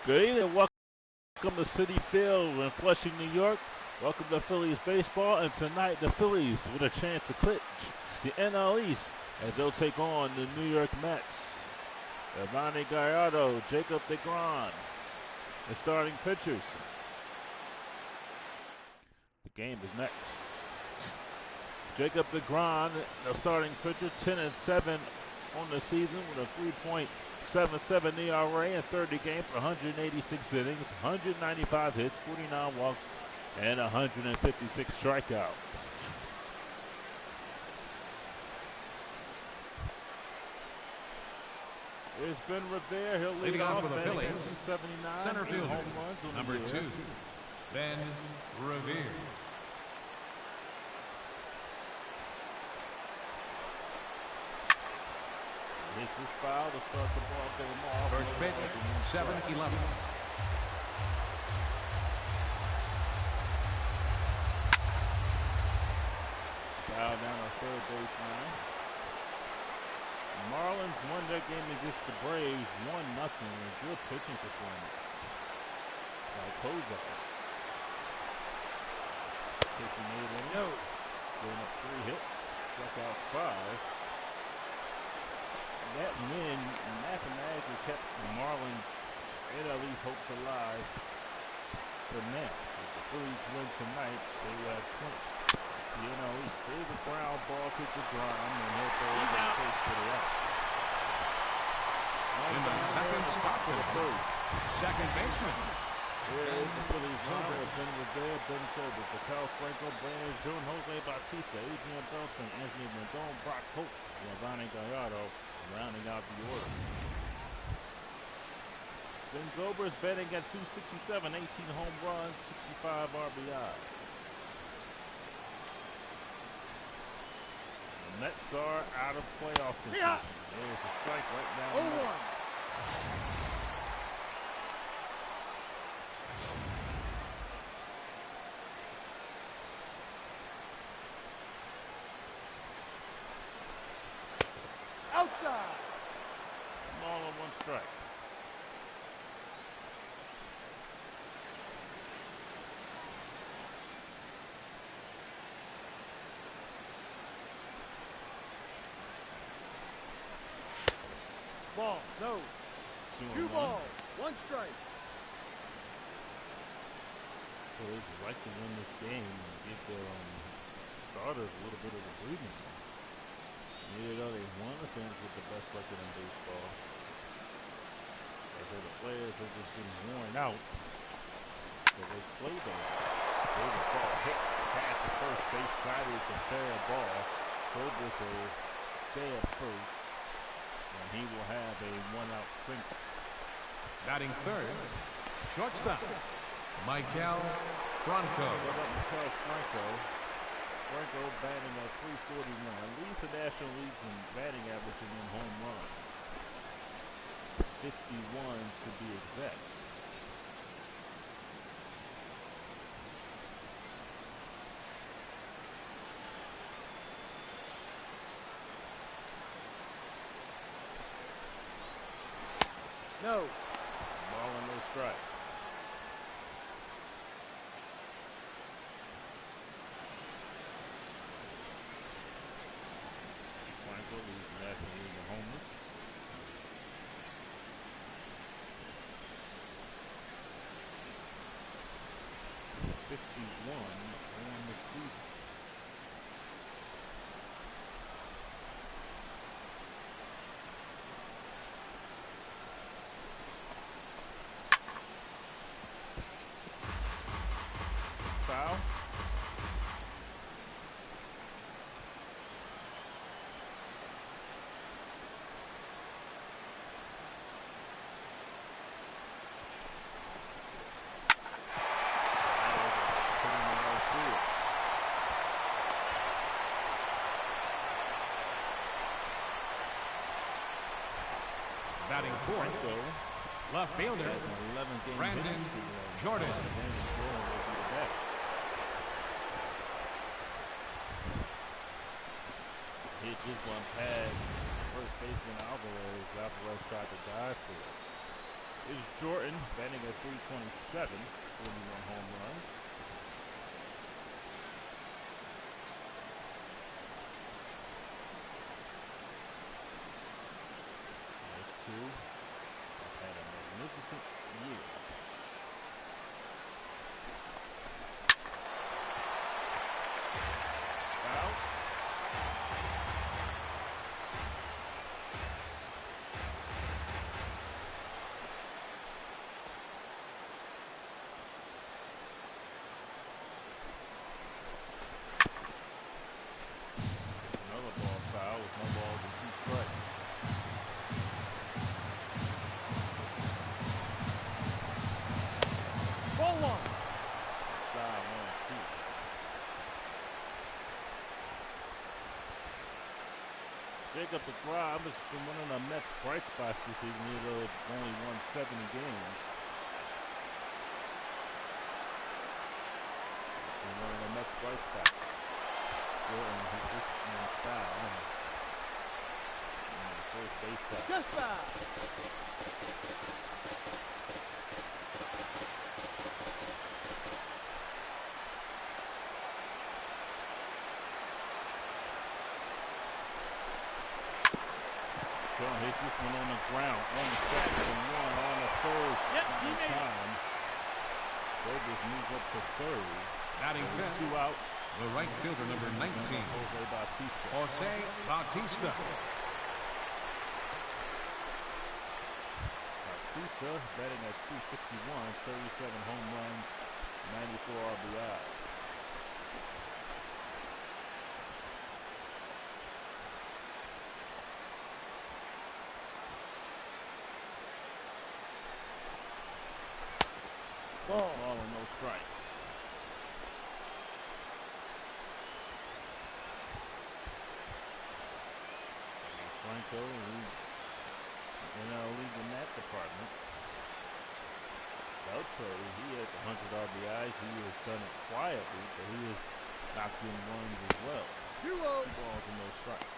Good evening. Welcome to City Field in Flushing, New York. Welcome to Phillies baseball. And tonight, the Phillies with a chance to clinch the NL East as they'll take on the New York Mets. Yvonne Gallardo, Jacob deGrom, the starting pitchers. The game is next. Jacob deGrom, the starting pitcher, 10-7 on the season with a 3.77 ERA in 30 games, 186 innings, 195 hits, 49 walks, and 156 strikeouts. It's Ben Revere. He'll lead off for the Phillies. 79 Center fielder, home runs on number 2, Ben Revere. This is foul to start the ball game off. First pitch, 7-11. Foul down on third baseline. Marlins won their game against the Braves 1-0. A good pitching performance by Kozak. Pitching 8 innings. Giving up 3 hits. Struck out 5. That win mathematically kept the Marlins NL East hopes alive for now. If the Phillies win tonight, they will have clinched the NL East. There's a ground ball to deGrom, and he'll throw it in face for the out. In the second spot for the Phillies. Second baseman. Here is the Phillies line with Ben Revere, Ben Service, Cal Franco, Brandon June, Jose Bautista, Adrian Belton, Anthony Rendon, Brock Hope, Yvonne Gallardo, rounding out the order. Ben Zober is batting at .267, 18 home runs, 65 RBIs. The Mets are out of playoff contention. There's a strike right down the middle. Outside. Ball on 1 strike. Ball, no. 2 balls, 1 strike. So they would like to win this game and give their starters a little bit of a breathing room. Even though they want to finish with the best record in baseball, I say the players have just been worn out because they played them. They would ball hit past the first base side. It's a fair ball. Service will stay at first, and he will have a 1-out single. Batting third, shortstop, Michael Franco. What about Michael Franco? Franco batting at .341, leads the National League's in batting average and in home runs. 51 to be exact. No. Ball and no strikes. Franco leads the National League in homers. .51 on the season. Foul. Batting fourth, left fielder, Brandon Jordan. Hit just one pass. First baseman Alvarez tried to dive for it. is Jordan, batting at 327, 41 home runs. Those two have had a magnificent year. Foul. Another ball foul with no balls and 2 strikes. Ball 1. Side 1-2. Jacob DeGrom has been one of the Mets' bright spots this season, even though it's only won 7 games. And one of the Mets' bright spots. Jordan has just been foul. And the first base foul. Just foul. Jordan hits this one on the ground, on the second and 1 on the first. Yep, he made it. Time. Burgess moves up to third. Batting fifth, 2 outs. the right fielder, number 19, Jose Bautista. Jose Bautista. Bautista batting at 261, 37 home runs, 94 RBIs. Ball. Ball and no strikes. Franco leads the NL League in that department. Beltray, he has 100 RBIs. He has done it quietly, but he has knocked in runs as well. 2-0. 2 balls and no strikes.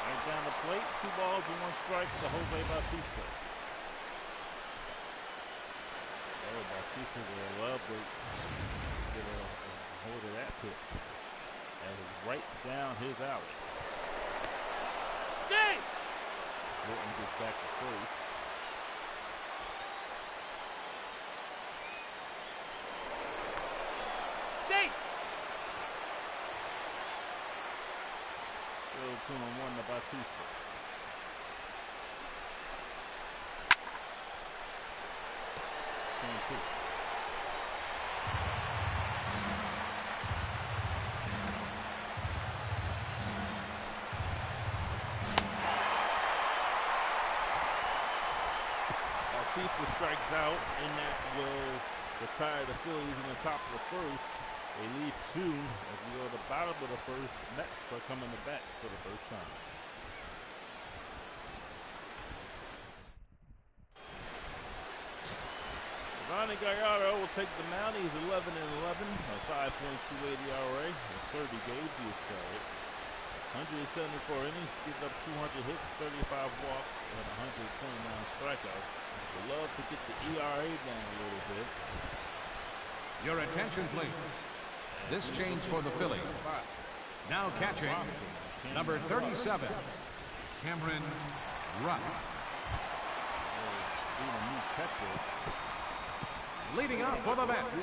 Right down the plate, 2 balls and 1 strike to Jose Bautista. Oh, Bautista will love to get a hold of that pitch. That was right down his alley. Safe. Jordan gets back to first. Safe. Still 2-1 to Bautista. Two. Bautista strikes out, and that will retire the Phillies in the top of the first. They leave 2 as we go to the bottom of the first. Mets are coming to bat for the first time. Ronnie Gallardo will take the mound. He's 11-11, a 5.28 ERA. In 30 games he has started. 174 innings, given up 200 hits, 35 walks, and 129 strikeouts. Would love to get the ERA down a little bit. Your attention, please. This change for the Phillies. Now catching, number 37, Cameron Rupp. Being a new catcher. Leading up for the Mets,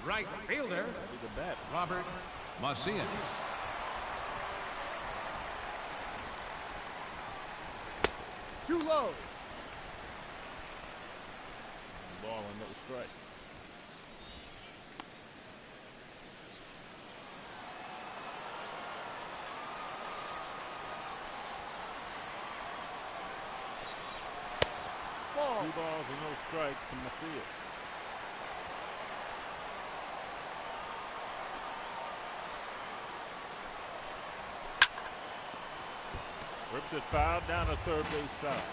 right fielder, Robert Macias. Too low. Ball and no strikes. Ball. 2 balls and no strikes to Macias. Rips it foul down to third base side.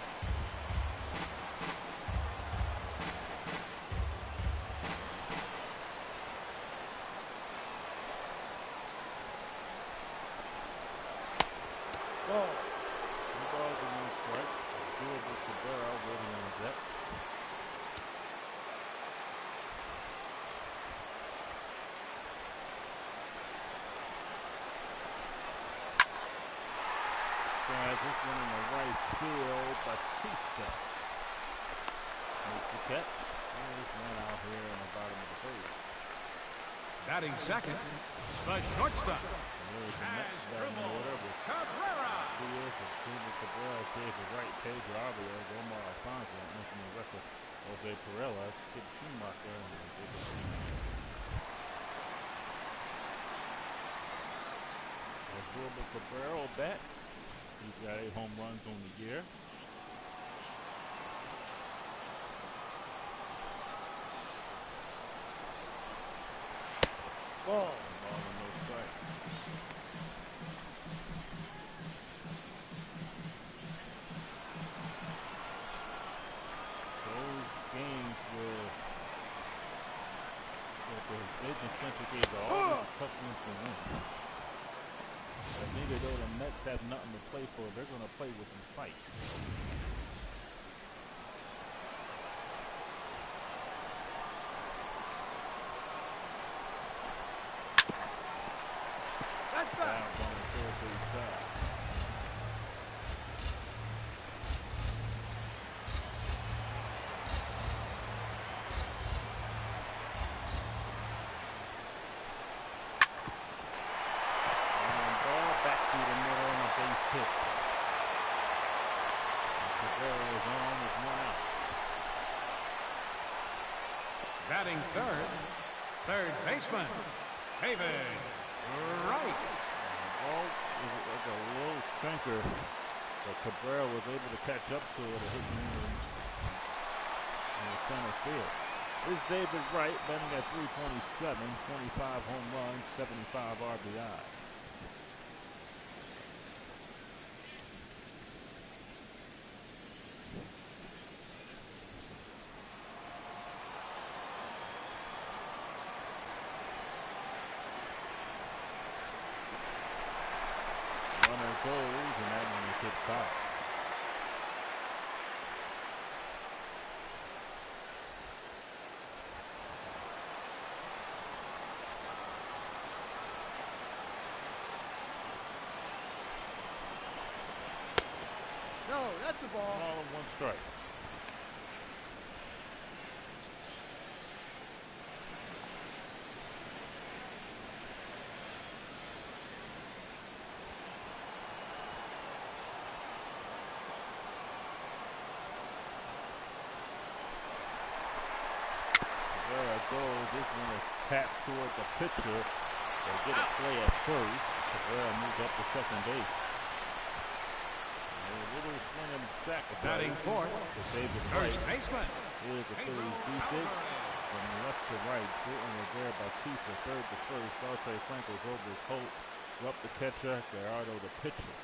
field, Batista makes the catch. There's one out here on the bottom of the third. Batting second, the shortstop. There's a Mets Has batting dribbled order with Cabrera. Diaz, Silva, Cabrera, David Wright, Pedro Alvarez, Omar Alfonso, Anthony Recca, Jose Perella, Skip Schumacher, and David Seaman. As Silva Cabrera will bat. He's got 8 home runs on the year. Ball. Ball and no strikes. Those games where the division games are always tough ones to win. I think though the Mets have nothing to play for, they're going to play with some fight. That's Down back. on the third base side. And ball back through the middle and a base hit. And Cabrera is on with 1 out. Batting third, third baseman, David Wright. Ball is like a low sinker, but Cabrera was able to catch up to it and hit him in the center field. This is David Wright batting at .327, 25 home runs, 75 RBIs. Runner goes, and that one is hit foul. No, that's a ball. Ball and 1 strike. Cabrera goes. This one is tapped toward the pitcher. They get a play at first. Cabrera moves up to second base. A little swing and sacrifice. Batting fourth, to David first Wright. baseman, Here's the Phillies defense. From left to right, Jordan Rivera, Batista, third to first. Valtre Franco's over his Holt. Up the catcher, Gerardo the pitcher.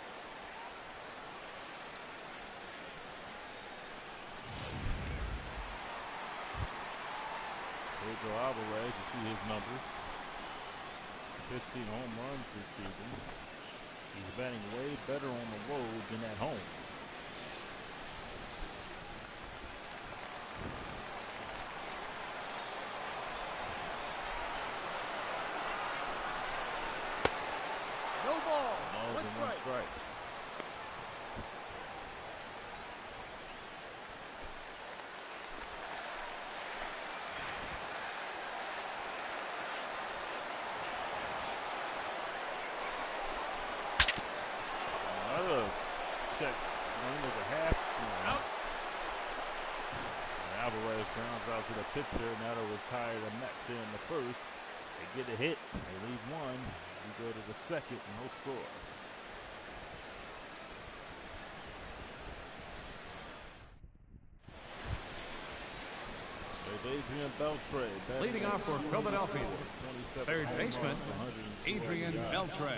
Pedro Alvarez, you see his numbers. 15 home runs this season. He's batting way better on the road than at home. No ball. Balls One and 1 strike. strike. Another check swing is a half swing. Out. And Alvarez grounds out to the pitcher. Now to retire the Mets here in the first. They get a hit. They leave 1. We go to the second. No score. There's Adrian Beltre. leading off for Philadelphia, 27 third home baseman, runs, 102 Adrian RBIs. Beltre.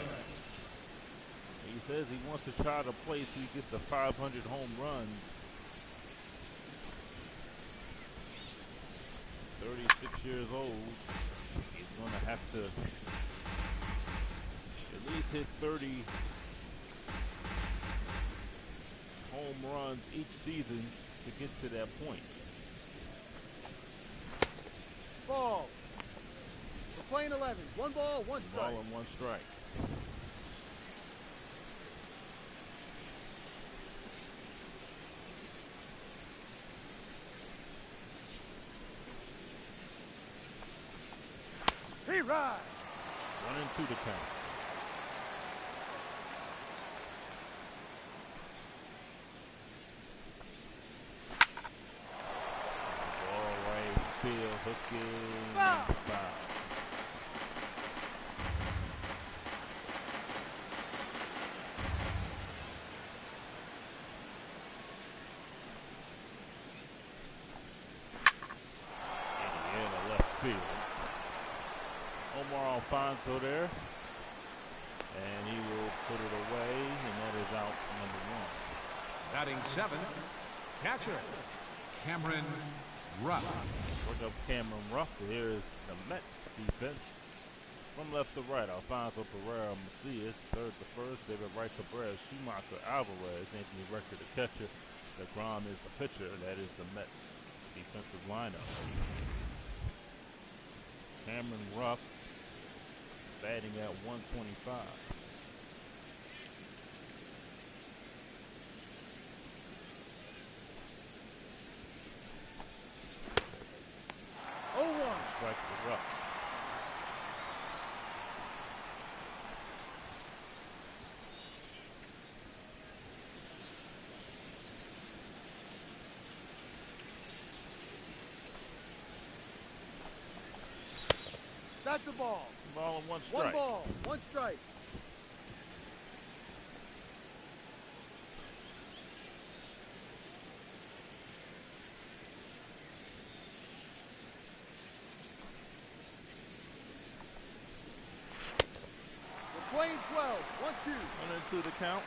He says he wants to try to play till he gets to 500 home runs. 36 years old. He's going to have to at least hit 30 home runs each season to get to that point. Ball. We're playing 11. 1 ball, 1 strike. Ball and 1 strike. Ride. 1-2 to count. Ball right field, hooking. Foul. Foul. Indiana left field. Omar Alfonso there. And he will put it away, and that is out number 1. Batting 7, catcher, Cameron Ruff. Bring up Cameron Ruff. Here's the Mets defense. From left to right, Alfonso Pereira Macias, third to first, David Wright Cabrera, Schumacher Alvarez, Anthony Rector the catcher, DeGrom is the pitcher. That is the Mets defensive lineup. Cameron Ruff batting at 125. Strike to Ruff. That's a ball. Ball and 1 strike. 1 ball, 1 strike. We're playing 12. 1-2. 1-2 to count.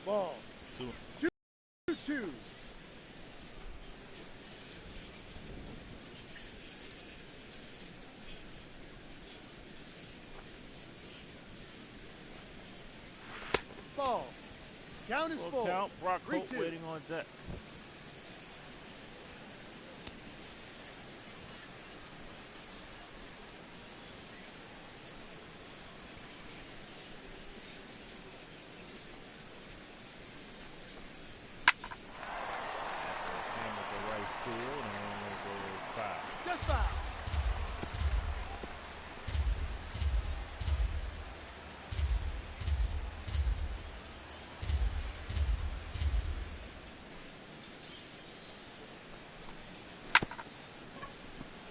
Ball. 2. 2-2. Ball. Count is Full full. count. Brock Holt 3-2. waiting on deck. Just foul.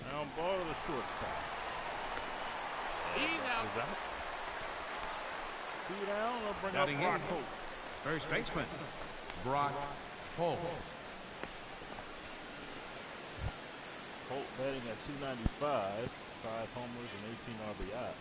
Now ball to the shortstop. He's out. See down or bring Batting up Brock in. Holt. First baseman, Brock Holt. Holt batting at 295, 5 homers and 18 RBIs.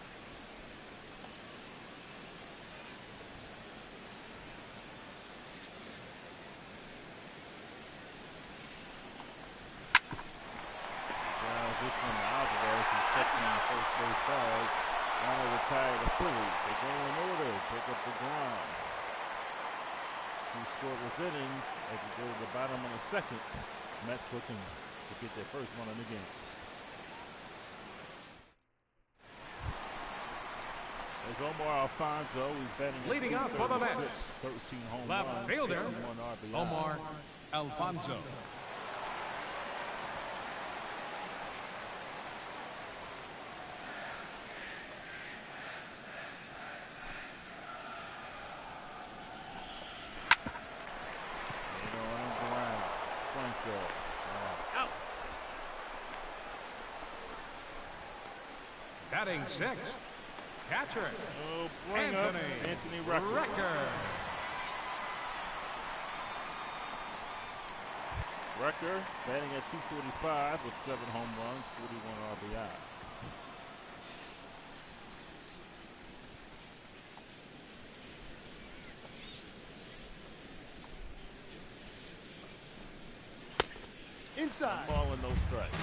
This one to Alvarez, who's catching on the first base bag. Now they retire the Phillies. They go in order, pick up the ground. 2 scoreless innings as we go to the bottom of the 2nd. Mets looking to get their first one in the game. There's Omar Alfonso, who's batting at Leading up for the 236, Mets, 13 home left runs, fielder, 81 RBIs. Omar Alfonso. Out. Batting 6th, catcher, Oh, bring up Anthony Rector. Rector batting at 245 with 7 home runs, 41 RBIs. Inside. Ball and no strikes.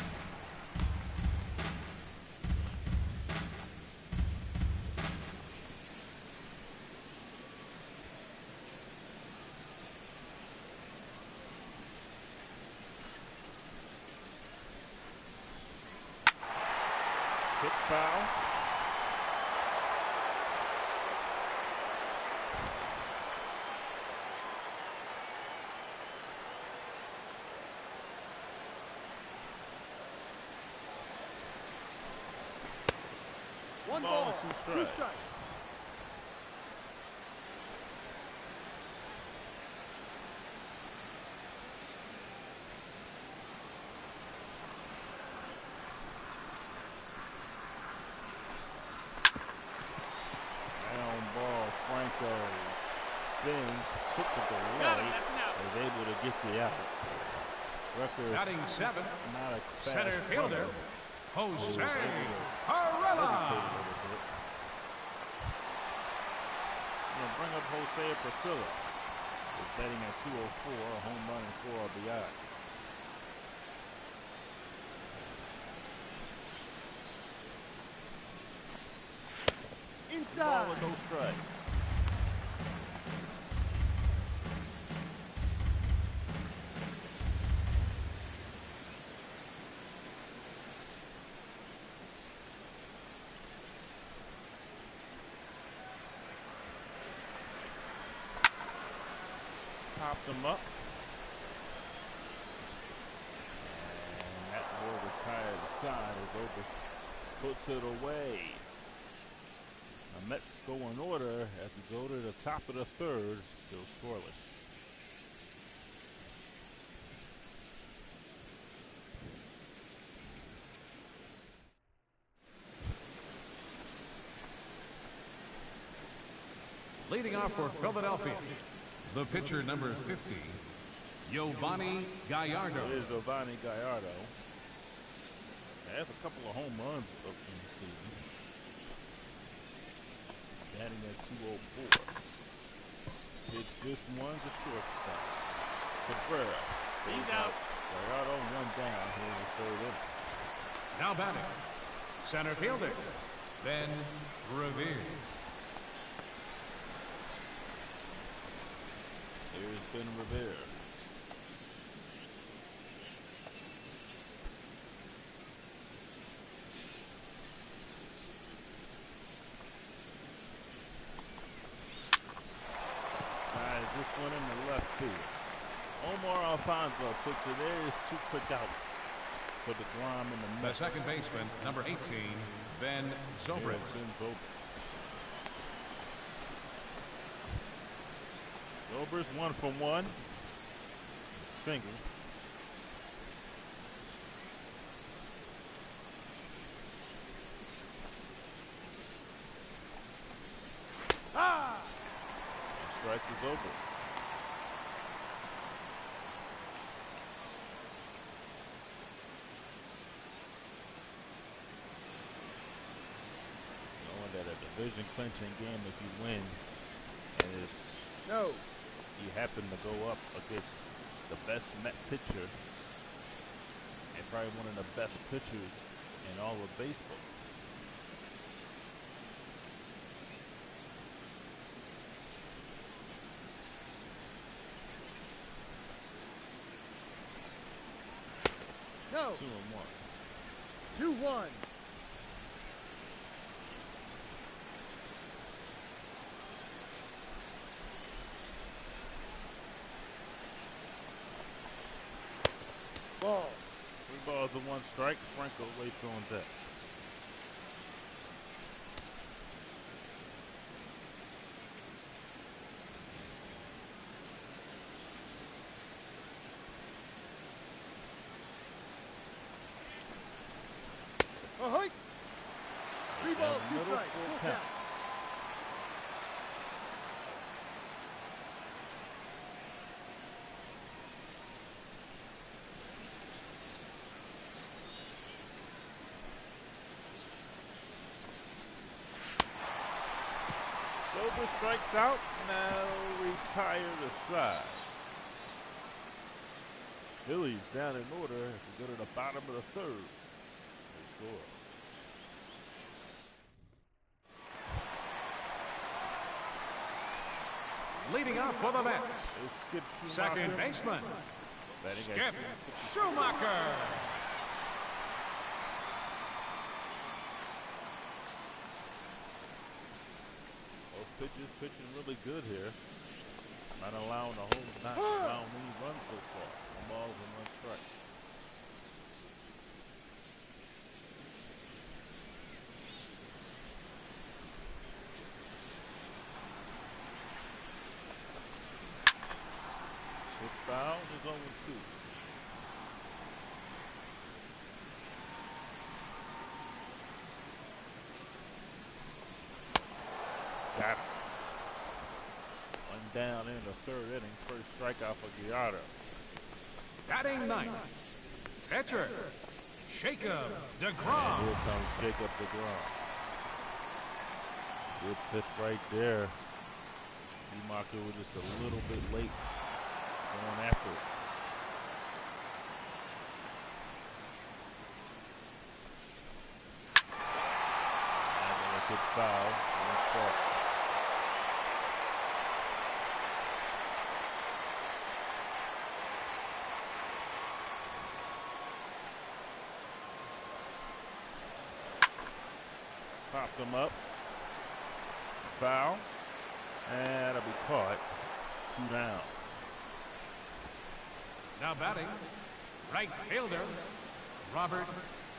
Hit foul. One ball ball, and 2 2 strikes. strikes. Down ball, Franco spins, took the delay, Got him, that's an out. was able to get the out. Rucker, Batting 7th, not a fast center fielder, runner. Jose Hesitated Arella. a little bit. I'm going to bring up Jose Priscilla. He's batting at 204, a home run and 4 RBIs. Ball Inside. with no strikes. Popped him up. And that will retire the side as Opus puts it away. The Mets go in order as we go to the top of the third, still scoreless. Leading off for Philadelphia, the pitcher number 50, Giovanni Gallardo. It is Giovanni Gallardo. Has a couple of home runs up in the season. Batting at 204. It's just one to shortstop. Cabrera. He's out. Gallardo one down here in the third inning. Now batting, center fielder, Ben Revere. Here's Ben Revere. Just went in the left field. Omar Alfonso puts it there. There's 2 quick outs for the Grom in the The Mets. second baseman, number 18, Ben Zobrist. Here's Ben Zobrist. Zobrist 1 for 1. Single. Ah! Strike is over. Knowing that a division clinching game, if you win, and it's, No. you happen to go up against the best Met pitcher and probably one of the best pitchers in all of baseball. No. 2-1. 2-1. Ball. 3 balls and 1 strike. Franco waits on deck. Ahoy. 3 balls, 2 Middle, strikes. full Full count. count. Dober strikes out. Now retire the side. Phillies down in order as we go to the bottom of the third. They score. Leading off for the Mets, It's Skip Schumacher. second baseman, Batting at Skip 250. Schumacher. Both pitchers pitching really good here. Not allowing any runs so far. 1 balls and 1 strike. inning. First strikeout for Gallardo. Batting ninth, pitcher, Jacob DeGrom. Here comes Jacob DeGrom. Good pitch right there. Schumacher was just a little bit late going after it. Good foul. Popped him up. Foul. And that'll be caught. 2 down. Now batting, right fielder, Robert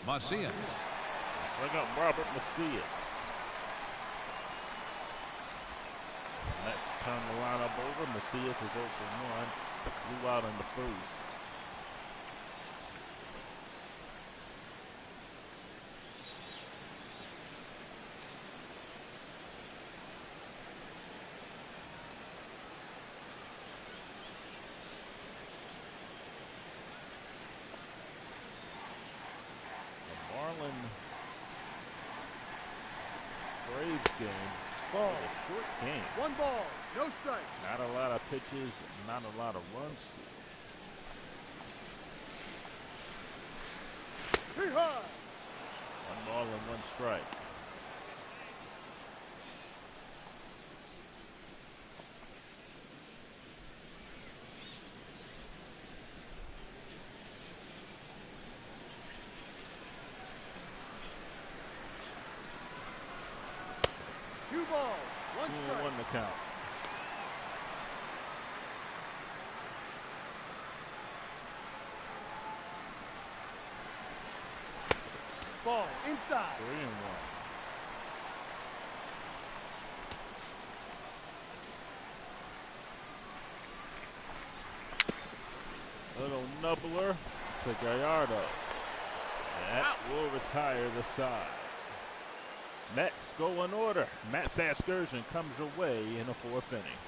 Macias. Bring up Robert Macias. Let's turn the lineup over. Macias is 0 for 1. Blew out in the first. The Marlin Braves game. Ball. A short game. 1 ball, no strike. Not a lot of pitches, not a lot of runs. Too high. 1 ball and 1 strike. Two balls, 1 strike. 2-1 the count. Ball inside. 3-1. Little nubbler to Gallardo. That will retire the side. Mets go in order. Matt Vasgersian comes away in the 4th inning.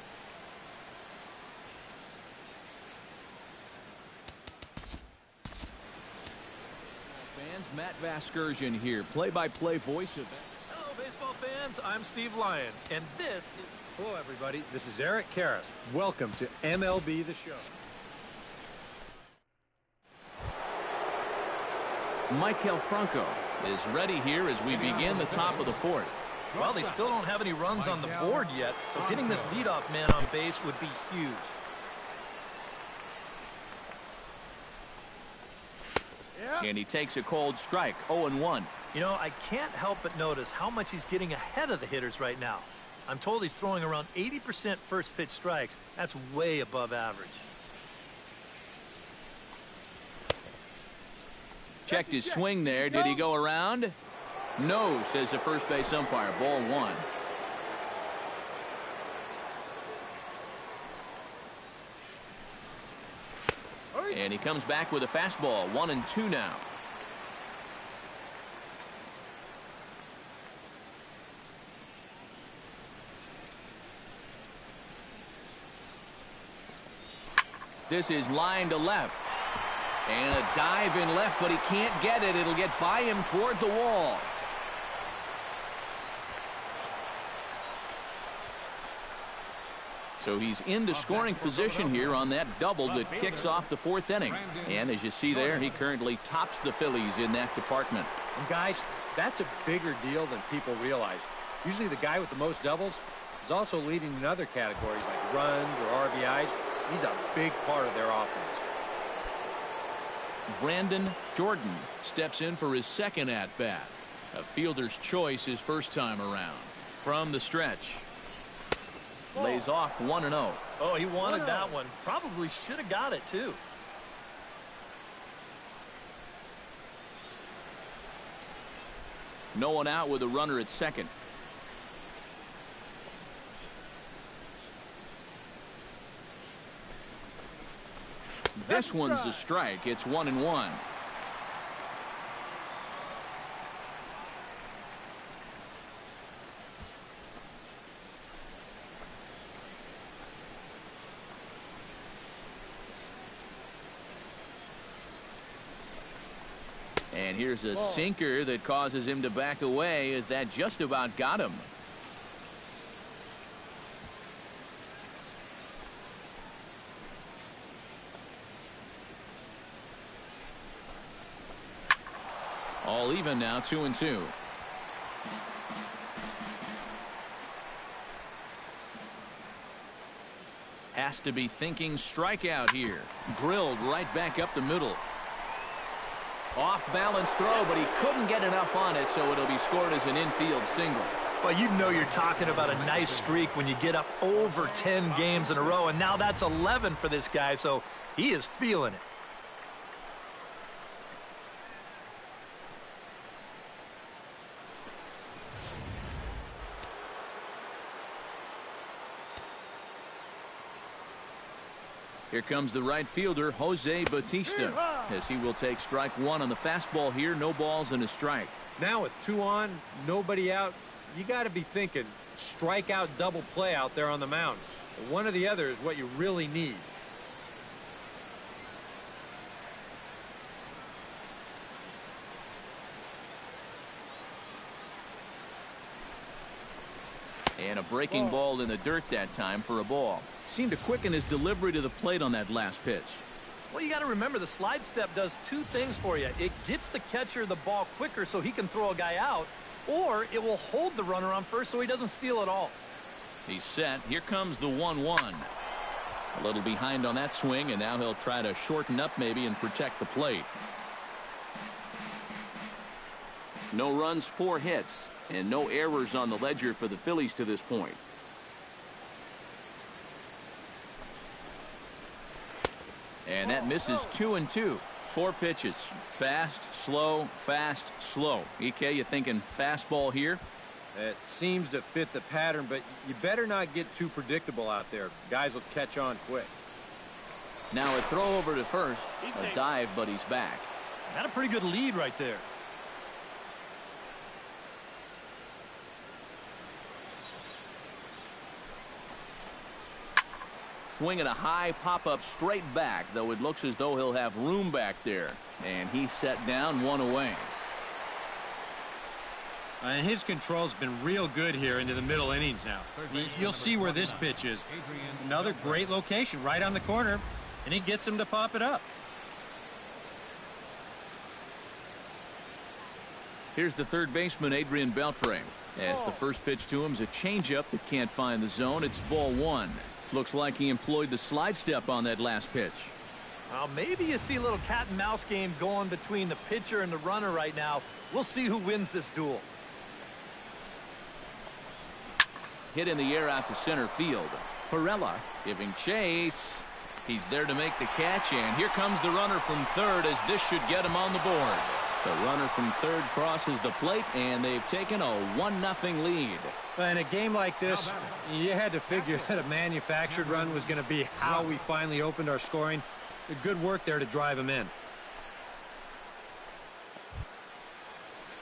Fans, Matt Vasgersian here, play-by-play voice of... Hello, baseball fans. I'm Steve Lyons, and this is... Hello, everybody. This is Eric Karras. Welcome to MLB The Show. Michael Franco is ready here as we begin the top of the 4th. Well, they still don't have any runs on the board yet, so getting this leadoff man on base would be huge. And he takes a cold strike, 0-1. You know, I can't help but notice how much he's getting ahead of the hitters right now. I'm told he's throwing around 80% first pitch strikes. That's way above average. Checked his swing there. Did he go around? No, says the first base umpire. Ball 1. And he comes back with a fastball. 1-2 now. This is line to left. And a dive in left, but he can't get it. It'll get by him toward the wall. So he's into scoring position here on that double that kicks off the 4th inning. And as you see there, he currently tops the Phillies in that department. And guys, that's a bigger deal than people realize. Usually the guy with the most doubles is also leading in other categories like runs or RBIs. He's a big part of their offense. Brandon Jordan steps in for his second at-bat. A fielder's choice his first time around. From the stretch. Lays off 1-0. Oh, he wanted that one. Probably should have got it, too. No one out with a runner at second. This one's a strike. It's 1-1. And here's a sinker that causes him to back away, as that just about got him. All even now, 2-2. Has to be thinking strikeout here. Drilled right back up the middle. Off balance throw, but he couldn't get enough on it, so it'll be scored as an infield single. Well, you know you're talking about a nice streak when you get up over 10 games in a row, and now that's 11 for this guy, so he is feeling it. Here comes the right fielder, Jose Bautista, as he will take strike one on the fastball here. No balls and a strike. Now with 2 on, nobody out, you got to be thinking strikeout double play out there on the mound. One or the other is what you really need. And a breaking ball in the dirt that time for a ball. Seemed to quicken his delivery to the plate on that last pitch. Well, you got to remember the slide step does 2 things for you. It gets the catcher the ball quicker so he can throw a guy out, or it will hold the runner on first so he doesn't steal it all. He's set. Here comes the 1-1. A little behind on that swing, and now he'll try to shorten up maybe and protect the plate. No runs, 4 hits, and no errors on the ledger for the Phillies to this point. And that misses 2-2. 4 pitches. Fast, slow, fast, slow. EK, you thinking fastball here? It seems to fit the pattern, but you better not get too predictable out there. Guys will catch on quick. Now a throw over to first. A dive, but he's back. Got a pretty good lead right there. Swinging a high pop-up straight back, though it looks as though he'll have room back there. And he's set down, 1 away. And his control's been real good here into the middle innings now. You'll see where this pitch is. Another great location right on the corner, and he gets him to pop it up. Here's the third baseman, Adrian Beltre. As the first pitch to him is a changeup that can't find the zone. It's ball 1. Looks like he employed the slide step on that last pitch. Well, maybe you see a little cat and mouse game going between the pitcher and the runner right now. We'll see who wins this duel. Hit in the air out to center field. Perella giving chase. He's there to make the catch, and here comes the runner from third, as this should get him on the board. The runner from third crosses the plate, and they've taken a 1-0 lead. In a game like this, you had to figure that a manufactured run was going to be how we finally opened our scoring. Good work there to drive him in.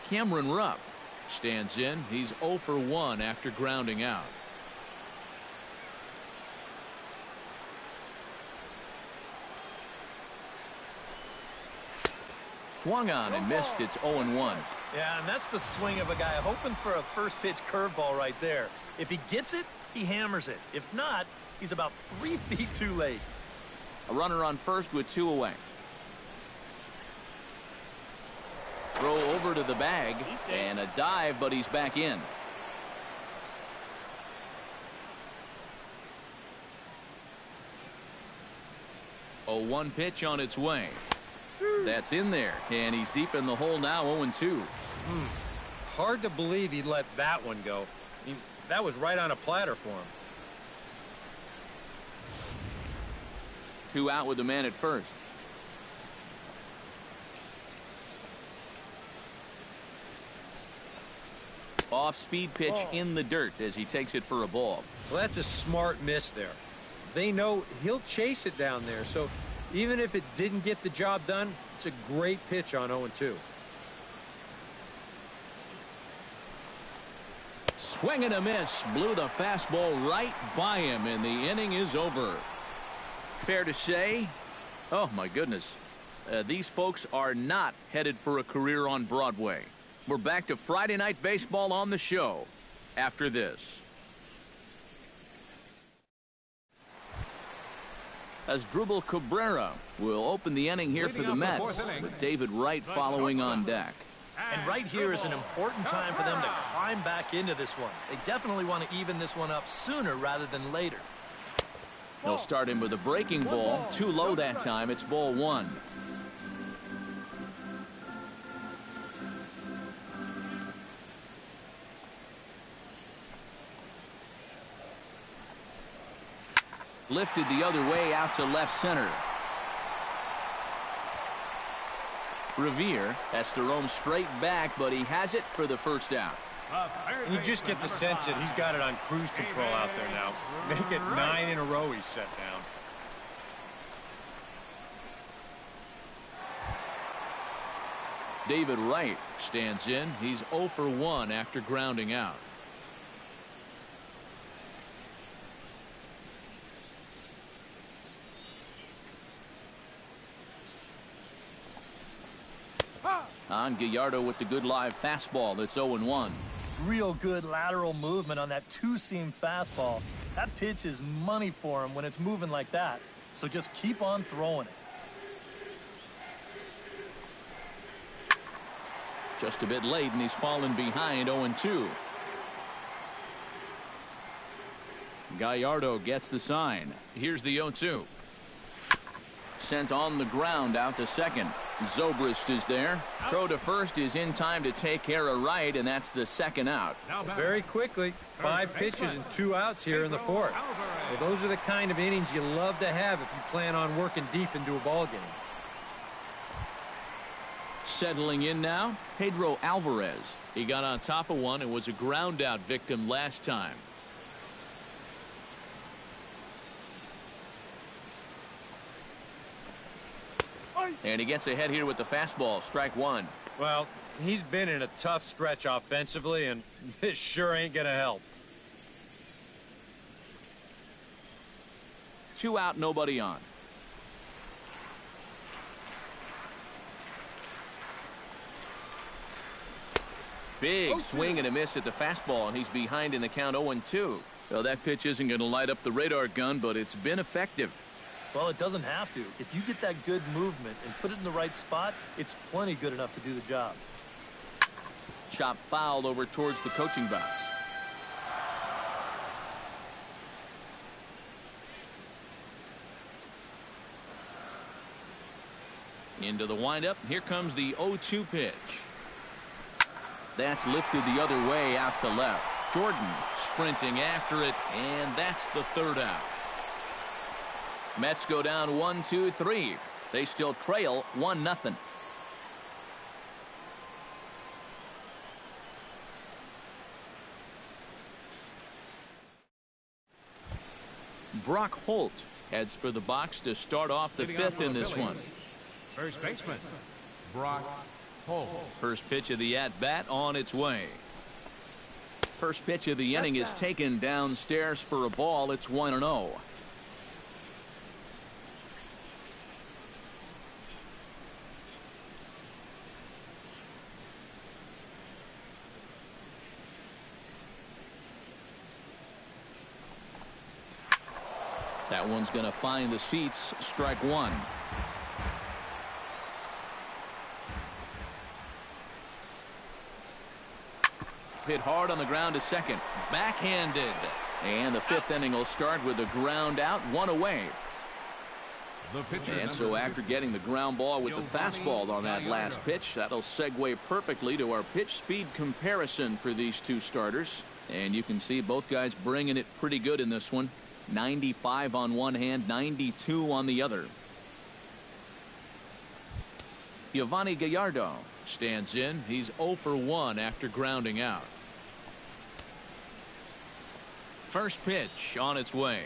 Cameron Rupp stands in. He's 0 for 1 after grounding out. Swung on and missed. It's 0-1. Yeah, and that's the swing of a guy hoping for a first pitch curveball right there. If he gets it, he hammers it. If not, he's about 3 feet too late. A runner on first with 2 away. Throw over to the bag and a dive, but he's back in. A 1 pitch on its way. That's in there, and he's deep in the hole now, 0-2. Hard to believe he'd let that one go. That was right on a platter for him. 2 out with the man at first. Off-speed pitch in the dirt as he takes it for a ball. Well, that's a smart miss there. They know he'll chase it down there, so even if it didn't get the job done, it's a great pitch on 0-2. Swing and a miss. Blew the fastball right by him, and the inning is over. Fair to say, oh my goodness, these folks are not headed for a career on Broadway. We're back to Friday Night Baseball on the show after this. As Drupal Cabrera will open the inning here for the Mets, with David Wright following on deck. And right here is an important time for them to climb back into this one. They definitely want to even this one up sooner rather than later. He'll start him with a breaking ball. Too low that time. It's ball one. Lifted the other way out to left center. Revere has to roam straight back, but he has it for the first out. And you just get the sense that he's got it on cruise control out there now. Make it 9 in a row he's set down. David Wright stands in. He's 0 for 1 after grounding out. On Gallardo with the good live fastball. It's 0-1. Real good lateral movement on that two-seam fastball. That pitch is money for him when it's moving like that. So just keep on throwing it. Just a bit late, and he's fallen behind 0-2. Gallardo gets the sign. Here's the 0-2. Sent on the ground out to second. Zobrist is there. Throw to first is in time to take care of Wright, and that's the second out. Very quickly, 5 pitches and 2 outs here in the fourth. Well, those are the kind of innings you love to have if you plan on working deep into a ball game. Settling in now, Pedro Alvarez. He got on top of one and was a ground out victim last time. And he gets ahead here with the fastball. Strike one. Well, he's been in a tough stretch offensively, and this sure ain't going to help. 2 out, nobody on. Big swing and a miss at the fastball, and he's behind in the count 0-2. Well, that pitch isn't going to light up the radar gun, but it's been effective. Well, it doesn't have to. If you get that good movement and put it in the right spot, it's plenty good enough to do the job. Chop fouled over towards the coaching box. Into the windup. Here comes the 0-2 pitch. That's lifted the other way out to left. Jordan sprinting after it, and that's the third out. Mets go down 1-2-3. They still trail 1-0. Brock Holt heads for the box to start off the fifth in this one. First baseman, Brock Holt. First pitch of the at-bat on its way. First pitch of the inning is taken downstairs for a ball. It's 1-0. That one's going to find the seats. Strike one. Hit hard on the ground to second. Backhanded. And the fifth inning will start with a ground out, one away. And so after getting the ground ball with the fastball on that last pitch, that'll segue perfectly to our pitch speed comparison for these two starters. And you can see both guys bringing it pretty good in this one. 95 on one hand, 92 on the other. Yovani Gallardo stands in. He's 0 for 1 after grounding out. First pitch on its way.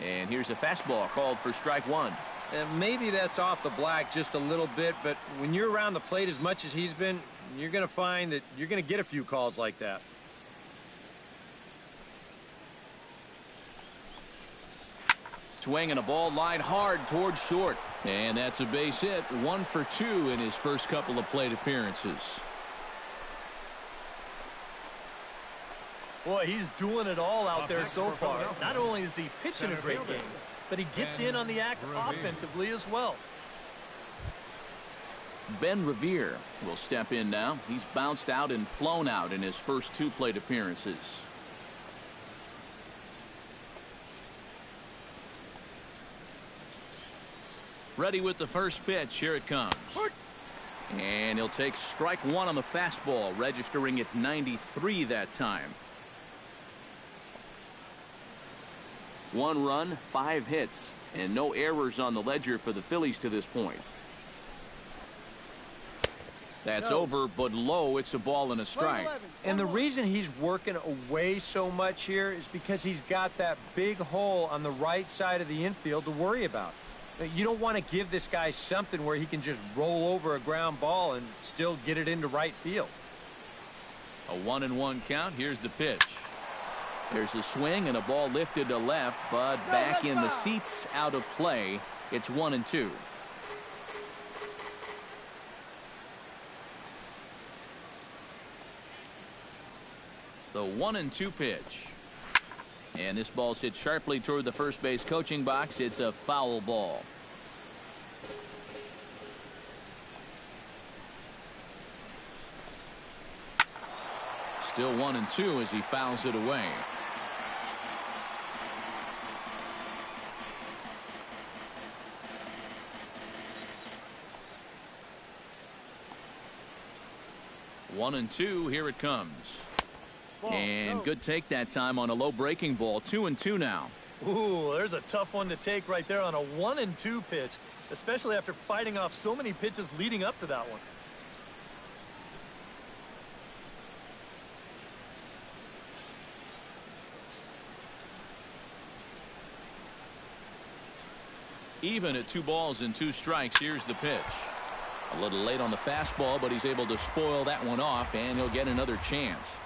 And here's a fastball called for strike one. And maybe that's off the black just a little bit, but when you're around the plate as much as he's been, you're going to find that you're going to get a few calls like that. Swing and a ball lined hard towards short. And that's a base hit. 1 for 2 in his first couple of plate appearances. Boy, he's doing it all out there so far. Not only is he pitching a great game, but he gets in on the act offensively as well. Ben Revere will step in now. He's bounced out and flown out in his first 2 plate appearances. Ready with the first pitch. Here it comes. And he'll take strike 1 on the fastball, registering at 93 that time. 1 run, 5 hits, and no errors on the ledger for the Phillies to this point. That's over, but low. It's a ball and a strike. And the reason he's working away so much here is because he's got that big hole on the right side of the infield to worry about. You don't want to give this guy something where he can just roll over a ground ball and still get it into right field. A 1-1 count. Here's the pitch. There's a swing and a ball lifted to left, but back in the seats, out of play. It's 1-2. The 1-2 pitch. And this ball's hit sharply toward the first base coaching box. It's a foul ball. Still 1-2 as he fouls it away. One and two. Here it comes. And good take that time on a low breaking ball. 2-2 now. Ooh, there's a tough one to take right there on a 1-2 pitch, especially after fighting off so many pitches leading up to that one. Even at 2 balls and 2 strikes. Here's the pitch. A little late on the fastball, but he's able to spoil that one off, and he'll get another chance.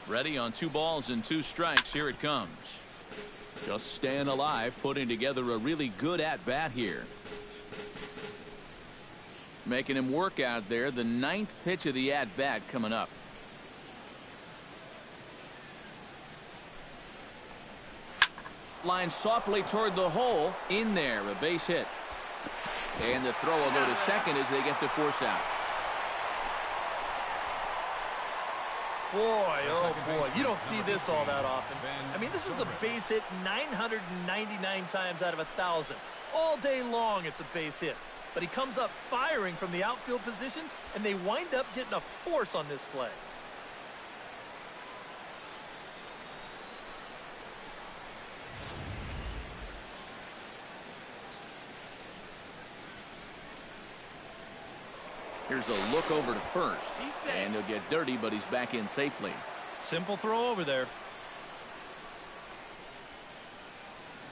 Ready on 2 balls and 2 strikes. Here it comes. Just staying alive, putting together a really good at-bat here. Making him work out there. The 9th pitch of the at-bat coming up. Line softly toward the hole. In there, a base hit. And the throw will go to second as they get the force out. Boy, oh boy, you don't see this all that often. I mean, this is a base hit 999 times out of 1,000. All day long it's a base hit. But he comes up firing from the outfield position, and they wind up getting a force on this play. Here's a look over to first. And he'll get dirty, but he's back in safely. Simple throw over there.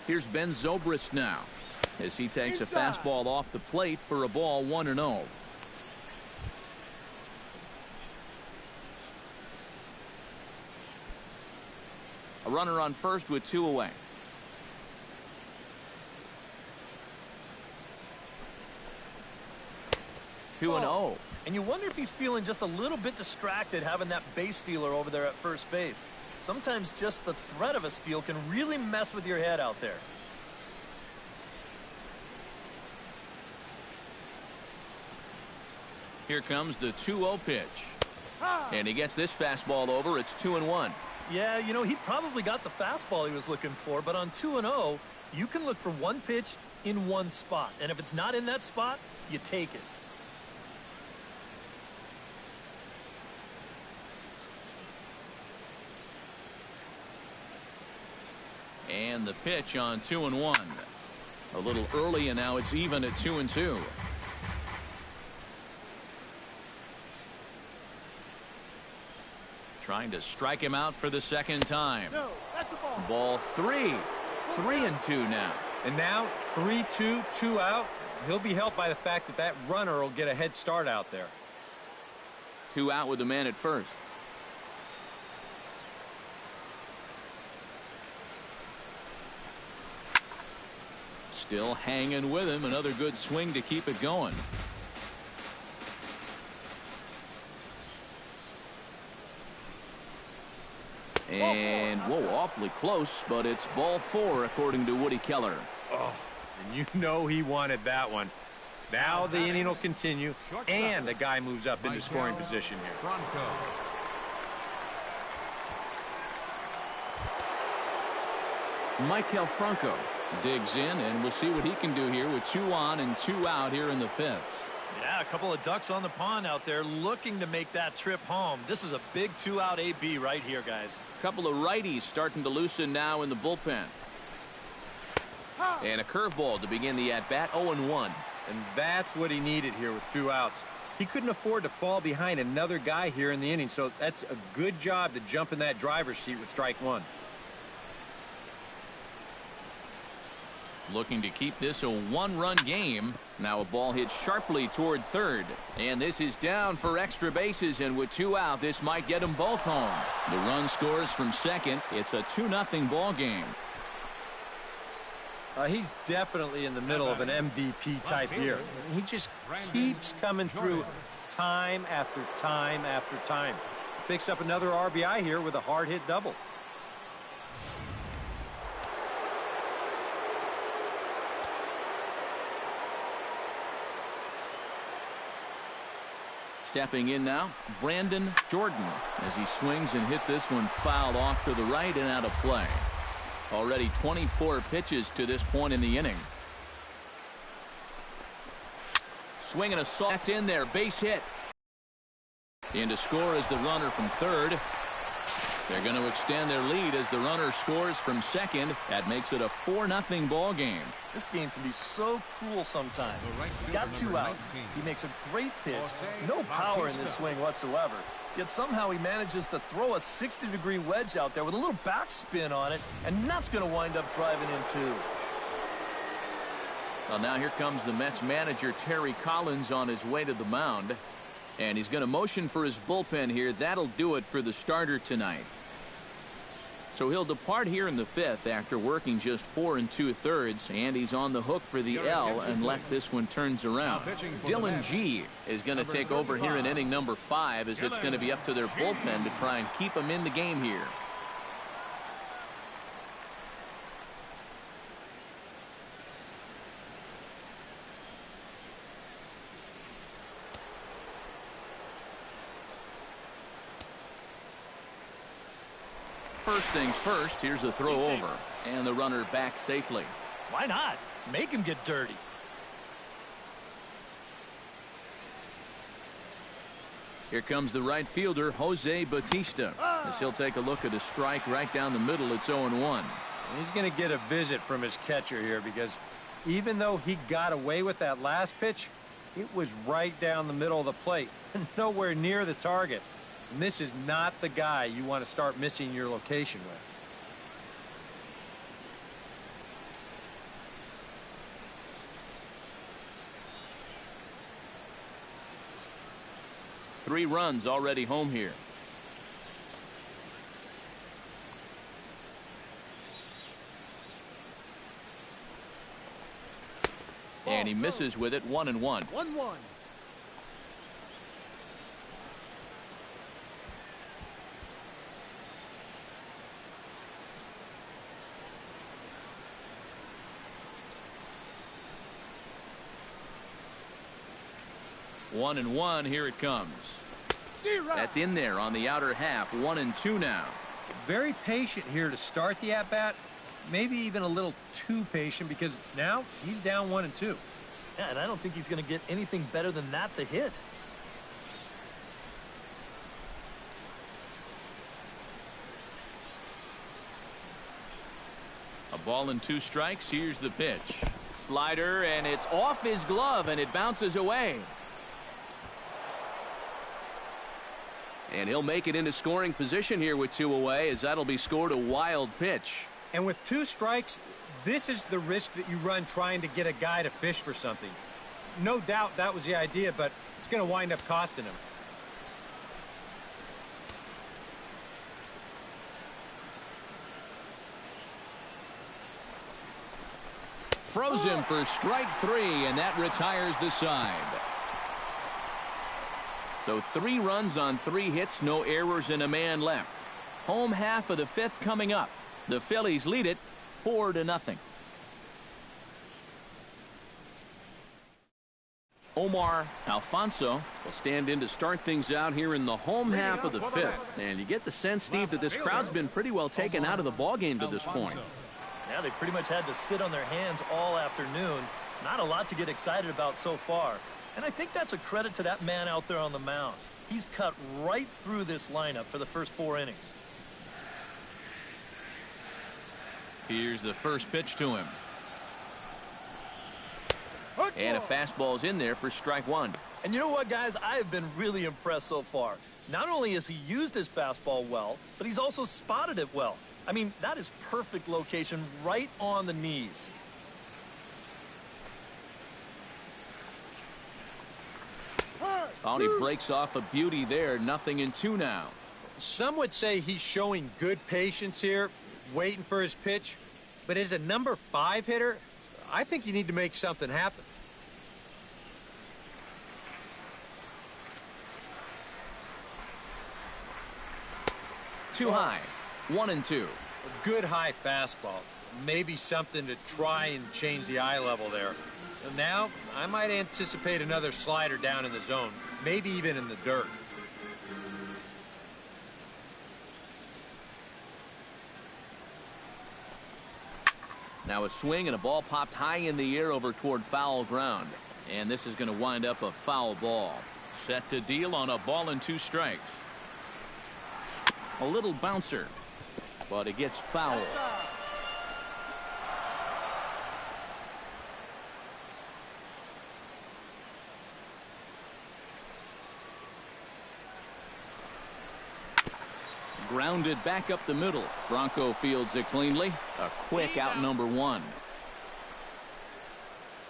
Here's Ben Zobrist now as he takes a fastball off the plate for a ball. 1-0. A runner on first with 2 away. 2-0. And you wonder if he's feeling just a little bit distracted having that base stealer over there at first base. Sometimes just the threat of a steal can really mess with your head out there. Here comes the 2-0 pitch. And he gets this fastball over. It's 2-1. Yeah, you know, he probably got the fastball he was looking for, but on 2-0, you can look for one pitch in one spot. And if it's not in that spot, you take it. And the pitch on 2-1. A little early, and now it's even at 2-2. Trying to strike him out for the second time. No, that's the ball. Ball 3. 3-2 now. And now 3-2, 2 out. He'll be helped by the fact that that runner will get a head start out there. 2 out with the man at first. Still hanging with him. Another good swing to keep it going. And, whoa, awfully close, but it's ball 4, according to Woody Keller. Oh, and you know he wanted that one. Now the inning will continue, and the guy moves up into scoring position here. Franco. Michael Franco digs in, and we'll see what he can do here with 2 on and 2 out here in the 5th. Yeah, a couple of ducks on the pond out there looking to make that trip home. This is a big 2-out AB right here, guys. A couple of righties starting to loosen now in the bullpen. And a curveball to begin the at-bat, 0-1. And that's what he needed here with 2 outs. He couldn't afford to fall behind another guy here in the inning, so that's a good job to jump in that driver's seat with strike 1. Looking to keep this a 1-run game. Now a ball hit sharply toward third. And this is down for extra bases, and with 2 out, this might get them both home. The run scores from second. It's a 2-0 ball game. He's definitely in the middle of an MVP type year. He just keeps coming through time after time after time. Picks up another RBI here with a hard hit double. Stepping in now, Brandon Jordan, as he swings and hits this one fouled off to the right and out of play. Already 24 pitches to this point in the inning. Swinging a saw. That's in there. Base hit. In to score is the runner from third. They're going to extend their lead as the runner scores from second. That makes it a 4-0 ball game. This game can be so cruel sometimes. He's got 2 outs. He makes a great pitch. No power in this swing whatsoever. Yet somehow he manages to throw a 60-degree wedge out there with a little backspin on it, and that's going to wind up driving in too. Well, now here comes the Mets manager, Terry Collins, on his way to the mound. And he's going to motion for his bullpen here. That'll do it for the starter tonight. So he'll depart here in the 5th after working just 4 2/3, and he's on the hook for the L unless this one turns around. Dylan G is going to take over here in inning number 5, as it's going to be up to their bullpen to try and keep him in the game here. First things first, here's a throw over, and the runner back safely. Why not? Make him get dirty. Here comes the right fielder, Jose Bautista, as he'll take a look at a strike right down the middle. It's 0-1. He's going to get a visit from his catcher here, because even though he got away with that last pitch, it was right down the middle of the plate, nowhere near the target. And this is not the guy you want to start missing your location with. Three runs already home here. And he misses with it. 1-1. 1-1. 1-1. Here it comes. That's in there on the outer half. 1-2 now. Very patient here to start the at-bat. Maybe even a little too patient, because now he's down 1-2. Yeah, and I don't think he's going to get anything better than that to hit. A ball and 2 strikes. Here's the pitch. Slider, and it's off his glove, and it bounces away. And he'll make it into scoring position here with 2 away, as that'll be scored a wild pitch. And with 2 strikes, this is the risk that you run trying to get a guy to fish for something. No doubt that was the idea, but it's going to wind up costing him. Throws him for strike 3, and that retires the side. So 3 runs on 3 hits, no errors, and a man left. Home half of the 5th coming up. The Phillies lead it 4-0. Omar Alfonso will stand in to start things out here in the home half of the 5th. And you get the sense, Steve, that this crowd's been pretty well taken out of the ballgame to this point. Yeah, they pretty much had to sit on their hands all afternoon. Not a lot to get excited about so far. And I think that's a credit to that man out there on the mound. He's cut right through this lineup for the first 4 innings. Here's the first pitch to him. And a fastball's in there for strike 1. And you know what, guys? I have been really impressed so far. Not only has he used his fastball well, but he's also spotted it well. I mean, that is perfect location right on the knees. Oh, he breaks off a beauty there. 0-2 now. Some would say he's showing good patience here, waiting for his pitch. But as a number 5 hitter, I think you need to make something happen. Too high. 1-2. A good high fastball. Maybe something to try and change the eye level there. And now, I might anticipate another slider down in the zone, maybe even in the dirt. Now a swing and a ball popped high in the air over toward foul ground. And this is going to wind up a foul ball. Set to deal on a ball and 2 strikes. A little bouncer, but it gets foul. Grounded back up the middle. Bronco fields it cleanly. A quick out number 1.